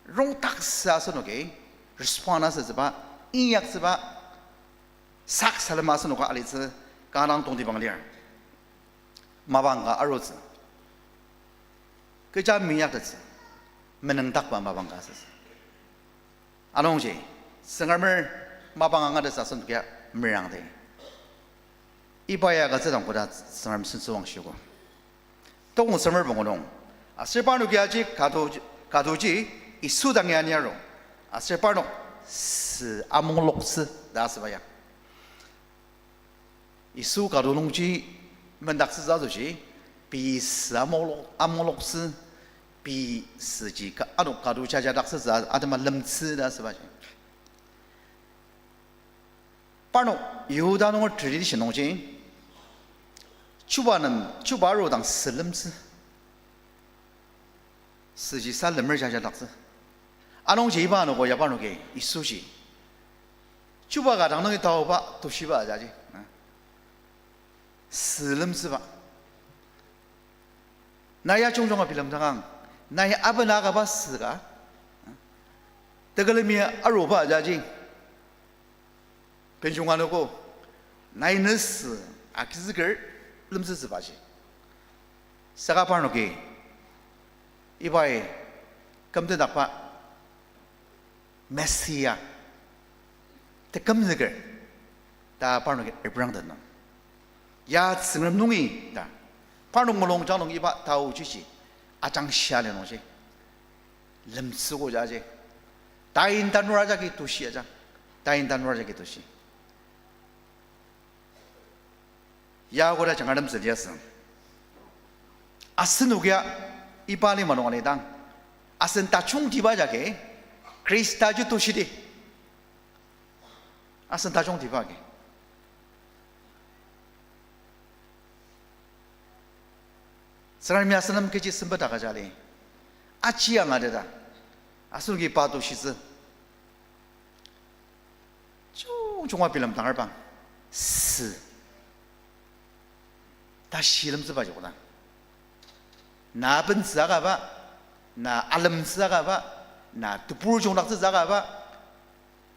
G: 롱탁사스노게 리스폰아스즈바 인약스바 삭살마스노가 알리스 가랑 동디방리아 마방가 아로즈 그자 미약드스 메능닥바 마방가스 아농지 성함을 마방앙아드 사선게 미랑데 이바야가 저당보다 성함 순수왕시고 동성을 봉고농 아세바노기 아직 가도지 이 수당이 아니야로 아세바노 스 아몽록스 나스바야 이 수 가도농지 맨닥스 자도지 비스 아몽록스 비스지 아노 가도 자자닥스 자 아드마 름스 나스바지 바노 유다농을 트리디시 농지 추바로당 슬름스 스지 살름을 자자닥스 아농지 이바노고 야바노게 이수지 주바가 당능이 다오바 도시바 자지 슬름스바 나야 종종아 빌름당한 나야 아버나가바 스가德格勒米아로바 자지 변종하노고 나이 너스 아키즈걸 름스스바지 사가파노게 이바에 cầm tới đọc ạ Messia te cầm gì cái ta bảo nó cái Abraham đó ya sinh nung ý ta bảo nó ngôn trong nung iba tao chứ gì trang xia lên nó chứ lâm sugo ra chứ 다인 단노라자기 도시야자 다인 단노라자기 도시 야고라 장가름 쓰리였어 아스누기야 이발이 만원에당 아슨 다충 디바자게 크리스타주 도시디 아슨 다충 디바게 사람이 아스는 그지 선바다가자리 아치양아르다 아스누기 바도시스 쭉 종합빌름 당할방 스 다시 이름스 바지구나 나번 쓰아가봐 나 알름 쓰아가봐 나 두불 종락스 쓰아가봐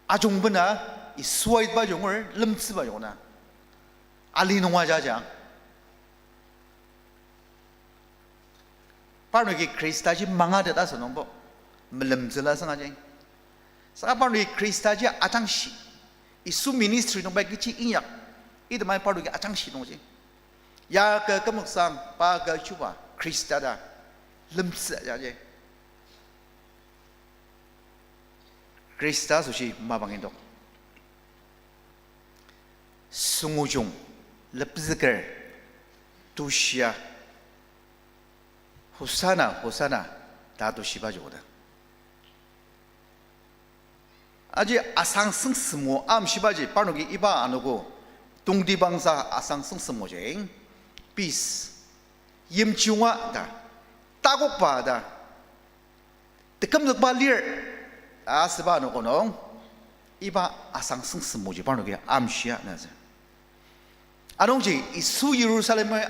G: 아종분아 이 수와이 바종을 름스 바지구나 알리농화자장 바로 이 크리스타지 망하되다서 농보 름슬라서 하지 사바로 이 크리스타지 아장시 이 수 미니스트리 농바 기치 인약 이들 많이 바로 이 아장시 농지 야그 금목상 바그 추바 크리스타다 름스자제 크리스타 소시 마방인도 숭우중 lep즈거 두시야 호사나 다도 시바조다 아직 아상승스모 암 시바지 빠르게 이바 안 오고 동디방사 아상승스모제 비스 임중화다 따곡바다 뜨끔득 발리르 아스바 노고농 이바 아상승스모지 빠르게 암시야 나자 아농지 이수 예루살렘의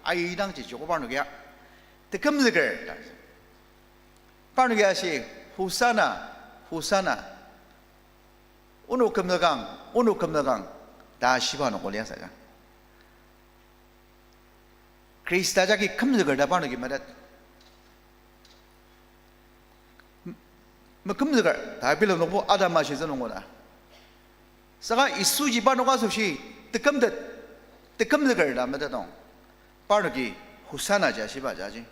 G: 아이당지 저거 빠르게 뜨끔득을 빠르게 하시 호사나 오늘 금나강 다 시바노 골리아사가 크리스타자기 금득을 다 바르기 말아 뭐 금득을 다 빌려 놓고 아담마시서 놓은 거다 사가 이수지 바노가 소시 뜨끔득을 다 말아도 바르기 후사나자 시바자지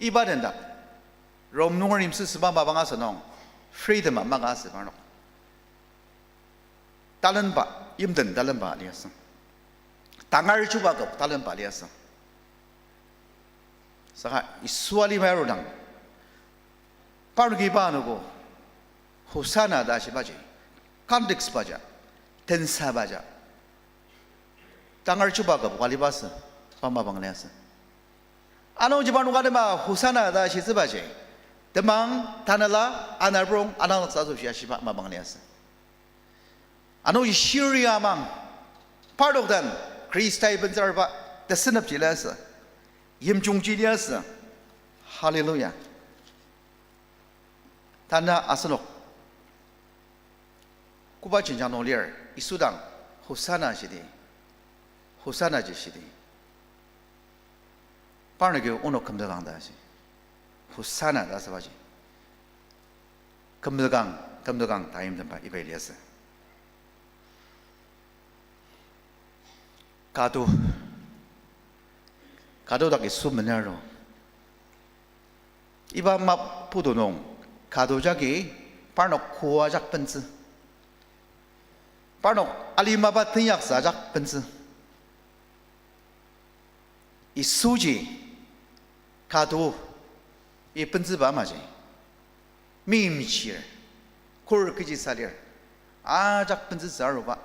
G: 이바된다 롬농을 임스스바 마방아서 농 프리드만 막아서 바로 다른 바 힘든 다른 바 아니었어 당할 주바도 다른 바 아니었어 사가 이수알이 마로당 빠르게 바누고 호사나 다시 바지 칸덱스 바자 텐사 바자 당할 주바가 관리바서 밤마방내었어 아노지 바누가데마 호사나 다시 스바지 demang tanala anarbrong anal sasu sia shiba mabangnias ano Syria mang part of them Christai benzarba the sin of jilas yimjung jilas hallelujah tana asanok kuba jinjang nolier isudang hosana jishidi parnage ono kamdalangda shi 후사나 다서바지 금들강 다임든 바 이베리아스 가도닥이 수면야로 이바마 부도농 가도작이 바로 코아작 번즈 바로 알리마바 등약사작 번즈 이 수지 가도 이 번즈바 맞지 미미치르 콜크지 살려 아작 번즈 자로바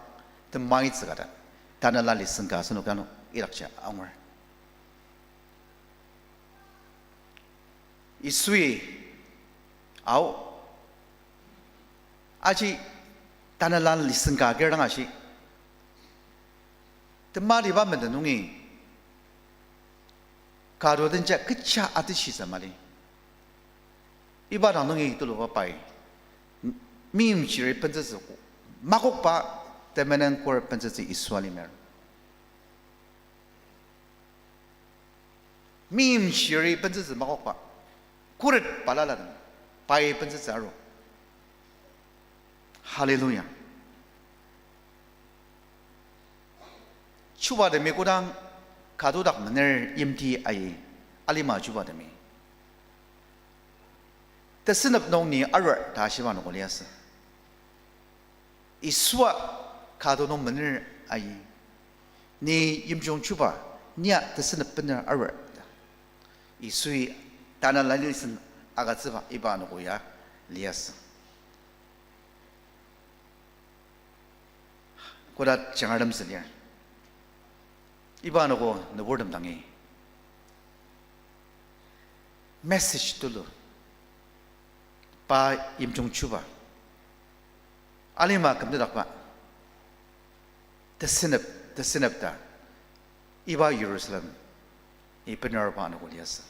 G: 더 마이츠가다 다나랄리 승가스노 가노 이락자 아웅을 이 수이 아우 아직 다나랄리 승가게랑 하시 더 말이 밤에 농이 가로든지 그차 아듯이서 말이 이바랑 농이 들어와 봐이 미임치를 번져서 마곡바 때문에 꼴 번져서 이수알이면 미임치를 번져서 마곡바 꼴을 발라라는 바이 번져서 알로 할렐루야 추바데미 고당 가도닥 문을 임디 아이 알리마 주바데미 대신업 농니 알월 다시 봐는 걸렸어 이수와 가도농 문을 아이 니 임종 주바 니야 대신업 문을 알월 이수이 다나랄리슨 아가츠바 이바노고야 리았어 고다 정하름스리야 이바노고 너보름 당해 메시지 뚫로 바 임종 주바 알리마 감드닥바 대신업다 이바 예루살렘 이 베나르바노 골리았어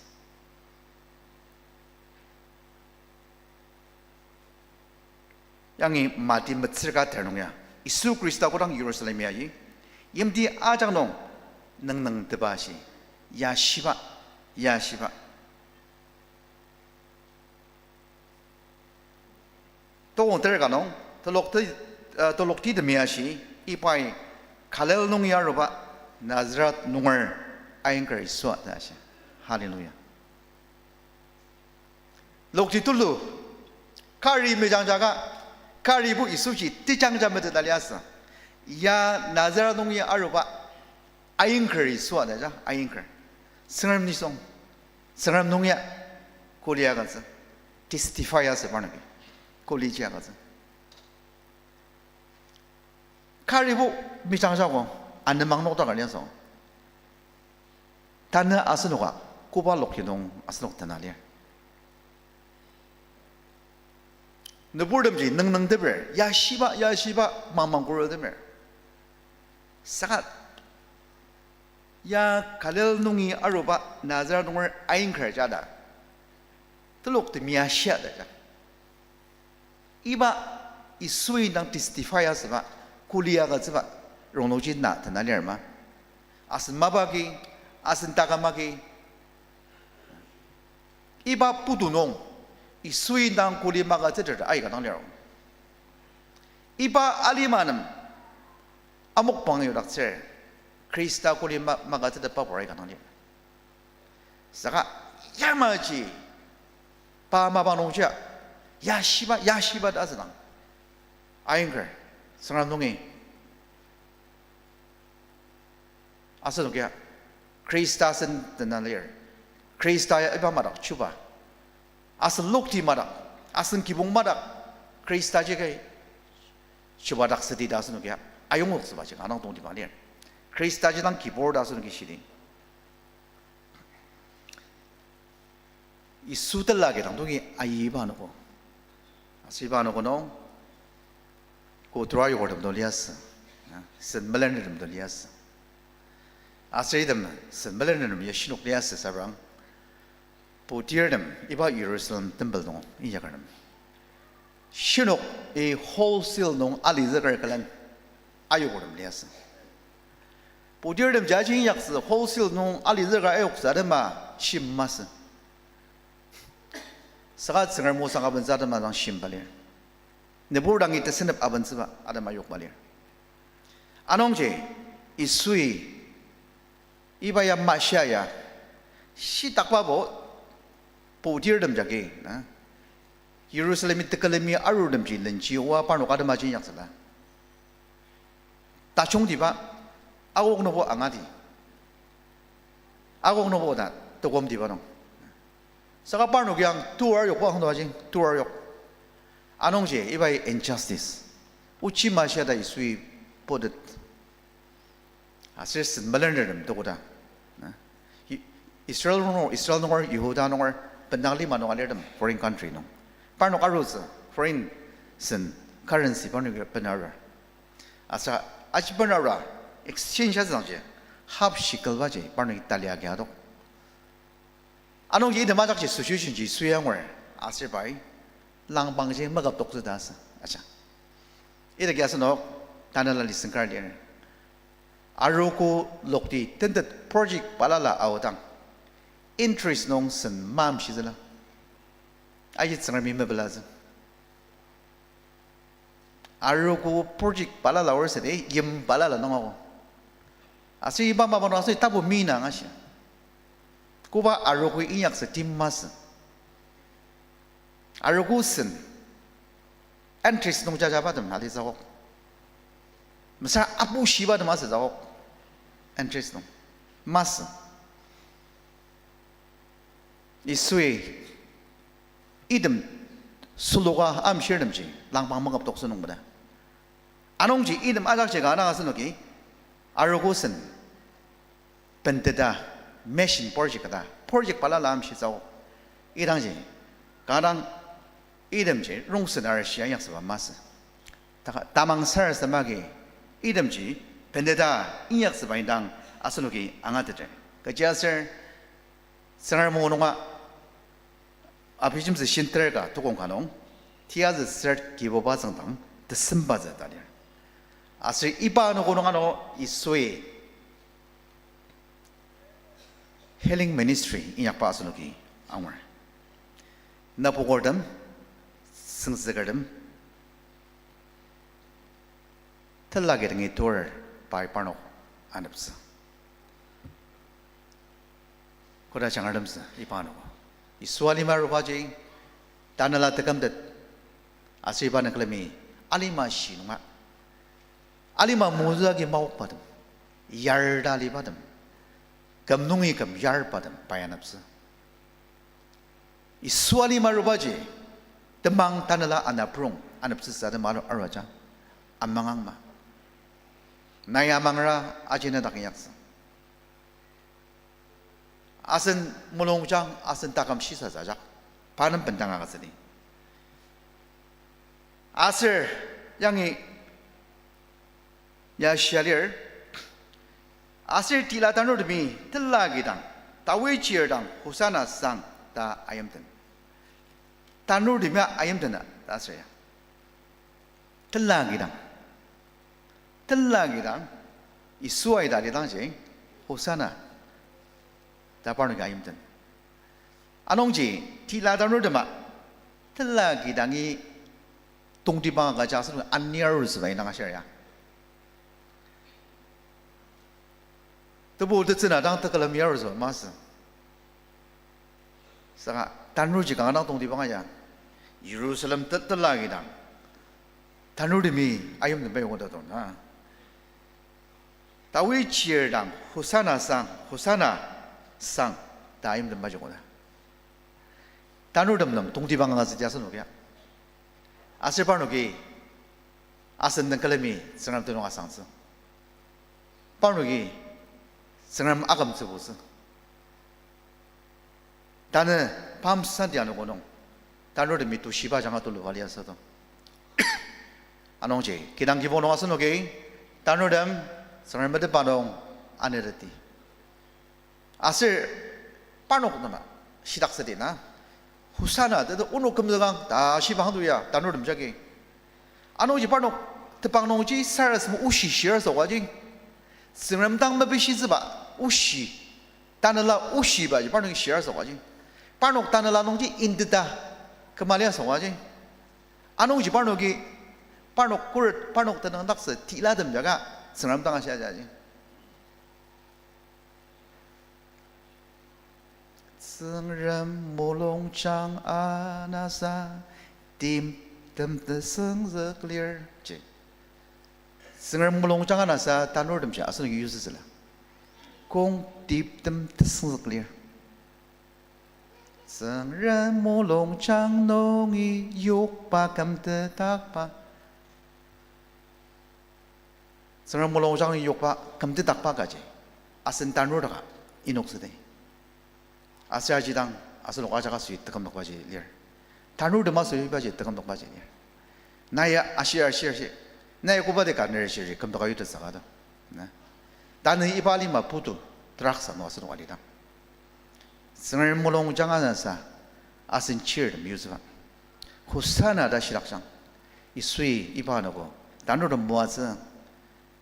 G: 양이 마디 멋을가 되는야 이수 그리스도랑 예루살렘이야이 임디 아장농 능능 드바시 야시바 또 들어가노 돌록티 드미야시 이파이 칼렐 농야로바 나즈랏 농을 anchor iswa da sha hallelujah lokti tulu kari mejangjaga kari bu isuji tijangja mede daliasa ya nazara nongya aruba anchor iswa da ja anchor sengam ni song sengam nongya korea ga sa testify as barnabi korea ga sa kari bu mejangjago an mang nok da ga liaso tana asnoga kuba lokti nong asnok tanalia 너보름지 능능데베 야시바 망망고르데메 사갓 야 갈렐농이 아로바 나자르농을 아인커자다 틀록데 미아시아다자 이바 이수이당 디스티파이아스바 쿨리아가즈바 롱노진나 드나리얼마 아슨 마바기 아슨 다가마기 이바 부두농 이 수인당 고리마가 저들 아이가 당려로 이바 알리마는 아목방요 락체 크리스타 고리마가 저들 바보 아이가 당려 사가 야마지 바마바농자 야시바 다스당 아잉거 성남동이 아서도게 크리스타슨 드나리얼 크리스타야 이바마라 추바 아슨 lokti madak asen kibung madak krista jege chubadak sedi dasun ge ayong ok seba jega anang tong di balian krista jidang keyboard dasun ge shidi isutel ge dang dongi ayiba no asiba no no ko try ordem do lias sen melenedem do lias asidem sen melenedem yeshinok lias sabrang 보디르름 이바 예루살렘 템플동 이야가름 신옥 이 홀세일 농 알리저걸란 아요고름 리아스 보디르름 자진 약스 홀세일 농 알리저가 아요크사르마 심마스 사가츠가 모상가 번자르마랑 심발레 네보랑이 때스냅 아번스바 아르마 욕발레 아농제 이수이 이바야 마샤야 시딱바보 보디르름 자게 나 예루살렘이 뜨끌림이 아루름 질른지와 바노가드 마진 약살라 다총디바 아고노보 앙아디 아고노보다 또곰디바노 사가 바노 그냥 투어요 고항도 하진 투어요 아농제 이바이 인저스티스 우치마시아다 이수이 보듯 아세스 말르름 도고다 이스라엘 노 유다 노 Benali manualedem foreign country no. Parno karus foreign sen currency parno benara. Asa ach benara exchange azanje half shekel baje parno Italia gyado. Anong yide majak je situation ji suyangwer ase bai lang bangje magap tok das. Acha. Ida gyasa no tanala listen card yer. Aroko lokti tented project palala awtang. Interest nong sen mam shizela ayit sangar mi mebelaz arugo project balala or se de yim balala nongo asi ba ma no asi tabu mina ngasia kuba arugo inyak se timmas arugo sen interest nong jaja ba dum hali zawo masa abu shiba dum asa zawo interest nong mas 이수에 이듬 술로가 암시름지 랑방 먹업 독서는 거다 안옹지 이듬 아작제가 나가서 놓기 아르고슨 벤데다 메신 프로젝트다 프로젝트 발라 암시자오 이당지 가랑 이듬지 롱스나르 시야약서 마스 다망 서스 마게 이듬지 벤데다 인약서 바인당 아스노기 앙아드제 그자서 생활모노가 아비즘스 신트레가 도공가농 티아즈 서트 기보바정당 드슴바자다리아 아스 이바노고노가노 이소에 힐링 미니스트리 이약바스노기 아무 나보고덤 승스거덤 틀라게등이 돌 바이파노 안읍스 고라 장알름스 이바노 이 수알리마로 바지 다나라 때감듯 아시바는 클레미 알리마 시누마 알리마 모자기 마옥바듬 yar달리바듬 감농이 감 yar바듬 바야납스 이 수알리마로 바지 temang tanala anaprung anapsisa de malu arwaja amangangma nayamangra ajina dakyaksa asen mulongjang asen takam shisa zajak panem bendang agasani aser yangi ya shalir aser tilatanu demi telagidang tawichirdang husana sang ta ayamten tanur di mana ayam dana, tak saya. Telang gidang, isuai dari tangsi, hosana, tak pernah ayam dan. Anong ji, tila tanur dema, telang gidangi, tung di bawah gajah selu anyar sebagai nang saya. Tapi udah cina dang terkelam yar sebagai masa. Sangat tanur ji kangen tung di bawah gajah. Yerusalem terlagidang tanur demi ayam demi orang tu na tawi cierdang husana sang ta ayam demi macam mana tanur demi tungti bangga sejasa nukia asal pun nuki asal nengkalami sengram tu nunga sangse pun nuki sengram agam sebuse tanah pam sandia nukonong tanur demi tu siapa jangan tu lupa lihat satu. Anong je, kita angki bono asan oke, tanur dem, sekarang berde panong ane reti. Asal panok nama, sidak sedina, husana, itu unuk kemudian dah siapa tu ya, tanur dem jagi. Anong je panok, tepang nong je, saras mu usi share so aja. Sekarang tang mabisi sebab usi, tanur la usi baje, panok share so aja. Panok tanur la nong je indita. Kemalia semua je. Anu je panok kurat panok tenang tak se tila dem jaga senam tangan saja je. Sengram molong chang anasa tim tem teseng clear je. Sengram molong chang anasa tanur dem je asal use sila. Kong tip tem teseng clear. Sang ren mo long chang nong i yok pa kam te tak pa. Sang ren mo long chang i yok pa kam te tak pa gaje. Asen tanur daga inok sede. Asya jidang asen lok aja kasui tekam nok baje lir. Tanur de masui baje tekam nok baje lir. Naya asya naya ko bade kan ner shir kam tok ayu te sagada. Na. Dan ibali ma putu traksa no asen walida. Sengar mulong jangan asa asin cheer music. Husana dah silaksang. Isui iba nago. Tanur muaza,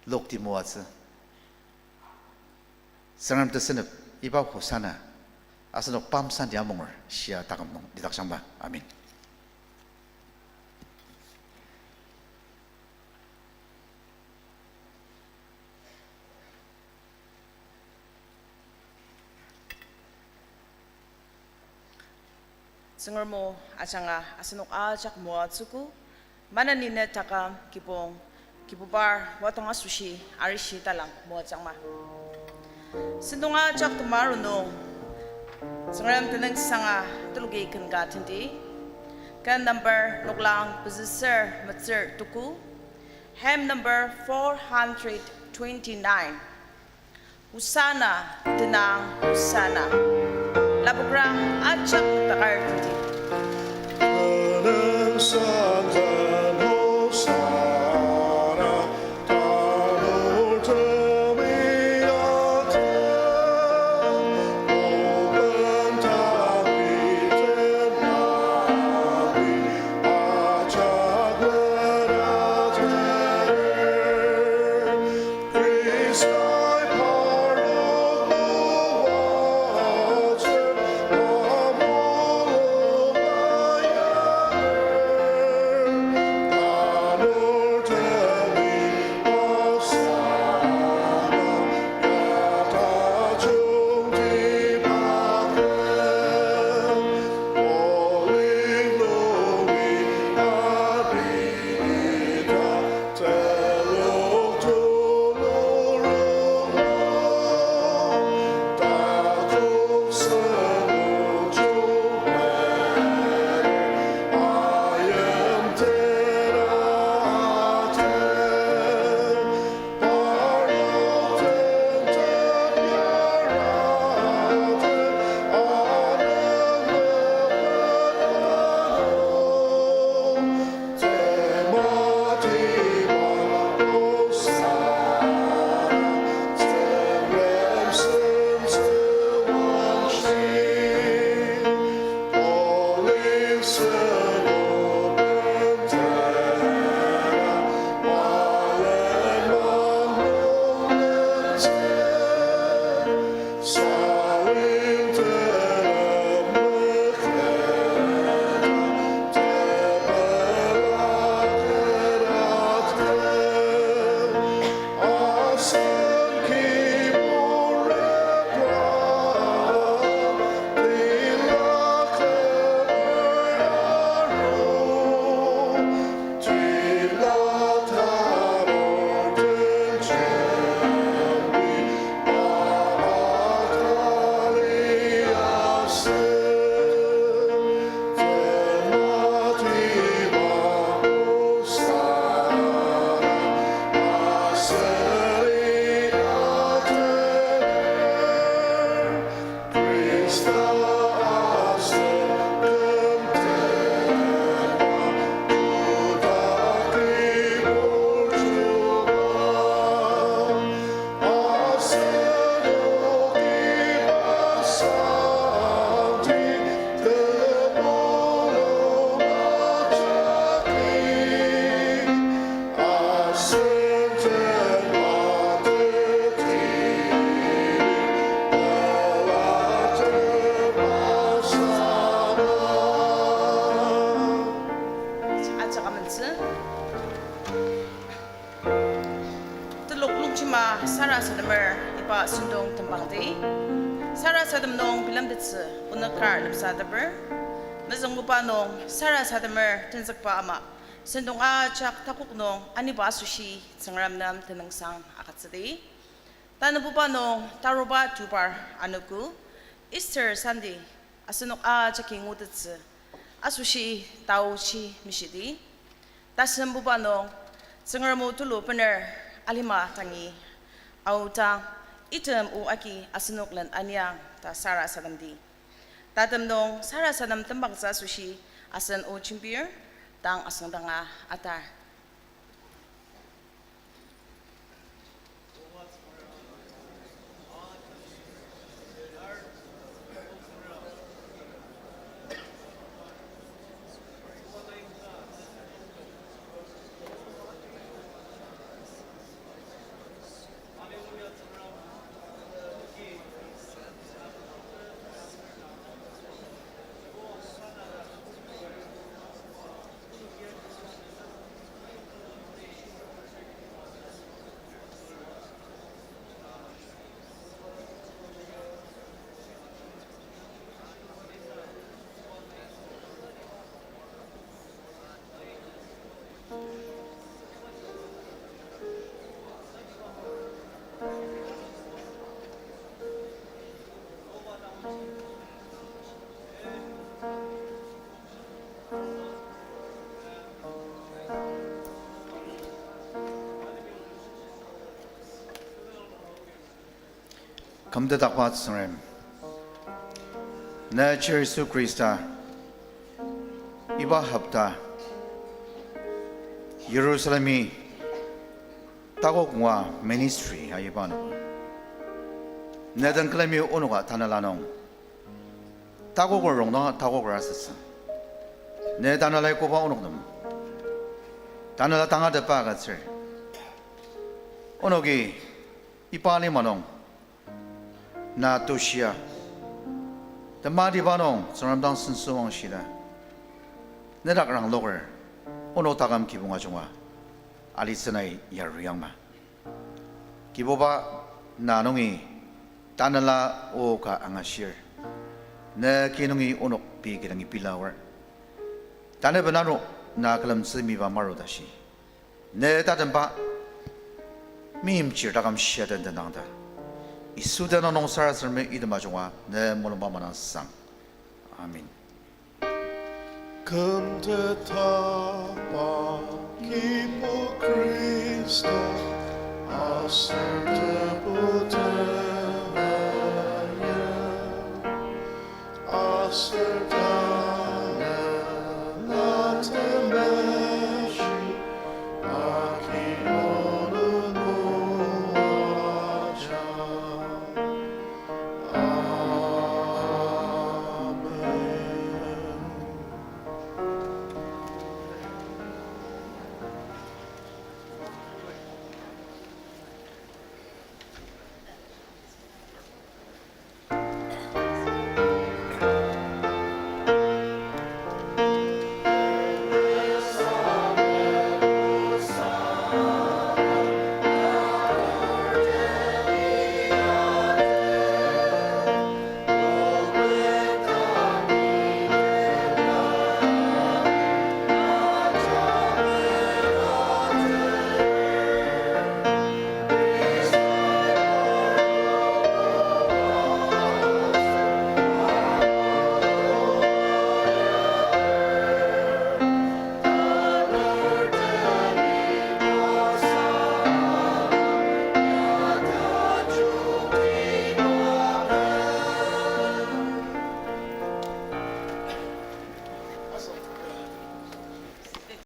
G: lokti muaza. Sengar tersenap iba husana. Asin ok pamsan dia mongor sia takam mong dilaksang ba. Amin.
E: Sengar mo asanga asanok ajak mo atsuku mana nine taka kipubar watong asushi arishi talang mo atjangma sindonga ajak tumaru no sengaram tenang sanga tulugi kan gatendi kan number nuklang possessor matsir tuku ham number 429 usana tenang usana labugrang ajak takar tindi Teluk Sarah Sadamer ipa sundong tembangdi Sarah Sadam nong bilamditsi unakar limsadaber Mazang mupa nong Sarah Sadamer tenzakpa ama sundong chak takuk nong aniba sushi tsangaramnam tenangsang akatsadi Tanabupa nong taruba tubar anuku Easter Sunday asunok chaking uditsi asushi tauchi mishidi Tasambupa nong tsangaramu tulu pener alima tangi auta item u aki asunuklan anyang ta Sarah Sadamdi tatam nong Sarah Sadam tembang sa sushi asan o chimpir tang asang danga atar
G: Kamda takpat srem. Na Jesu Krista. Iba hapta. Yerusalemi. Tagokwa ministry ayibano. Nadan klami onuga tanalanong. Tagokor rongna tagokor asas. Ne tanalay ko ba onognom. Tanala tanga de pagatser. Onogi ipani manong. Na Toshia, the Madi Banong, Saramdang Sunsong Shida, Nedakrang Lower, Onotagam Kibungajunga, Alisanai Yaruyama, Kiboba Nanongi, Tanala Oka Angashir, Ne Kinungi Onok Pigirangi Pilawer, Tanebanano Nakalam Simiva Marodashi, Ne Tatampa Mim Chirtagam Shed and the Nanda. Isudana nong sarasarme idamajunga ne molombamanang sang. Amin.
B: Kamda tapa kipo Krista aserta budaya aserta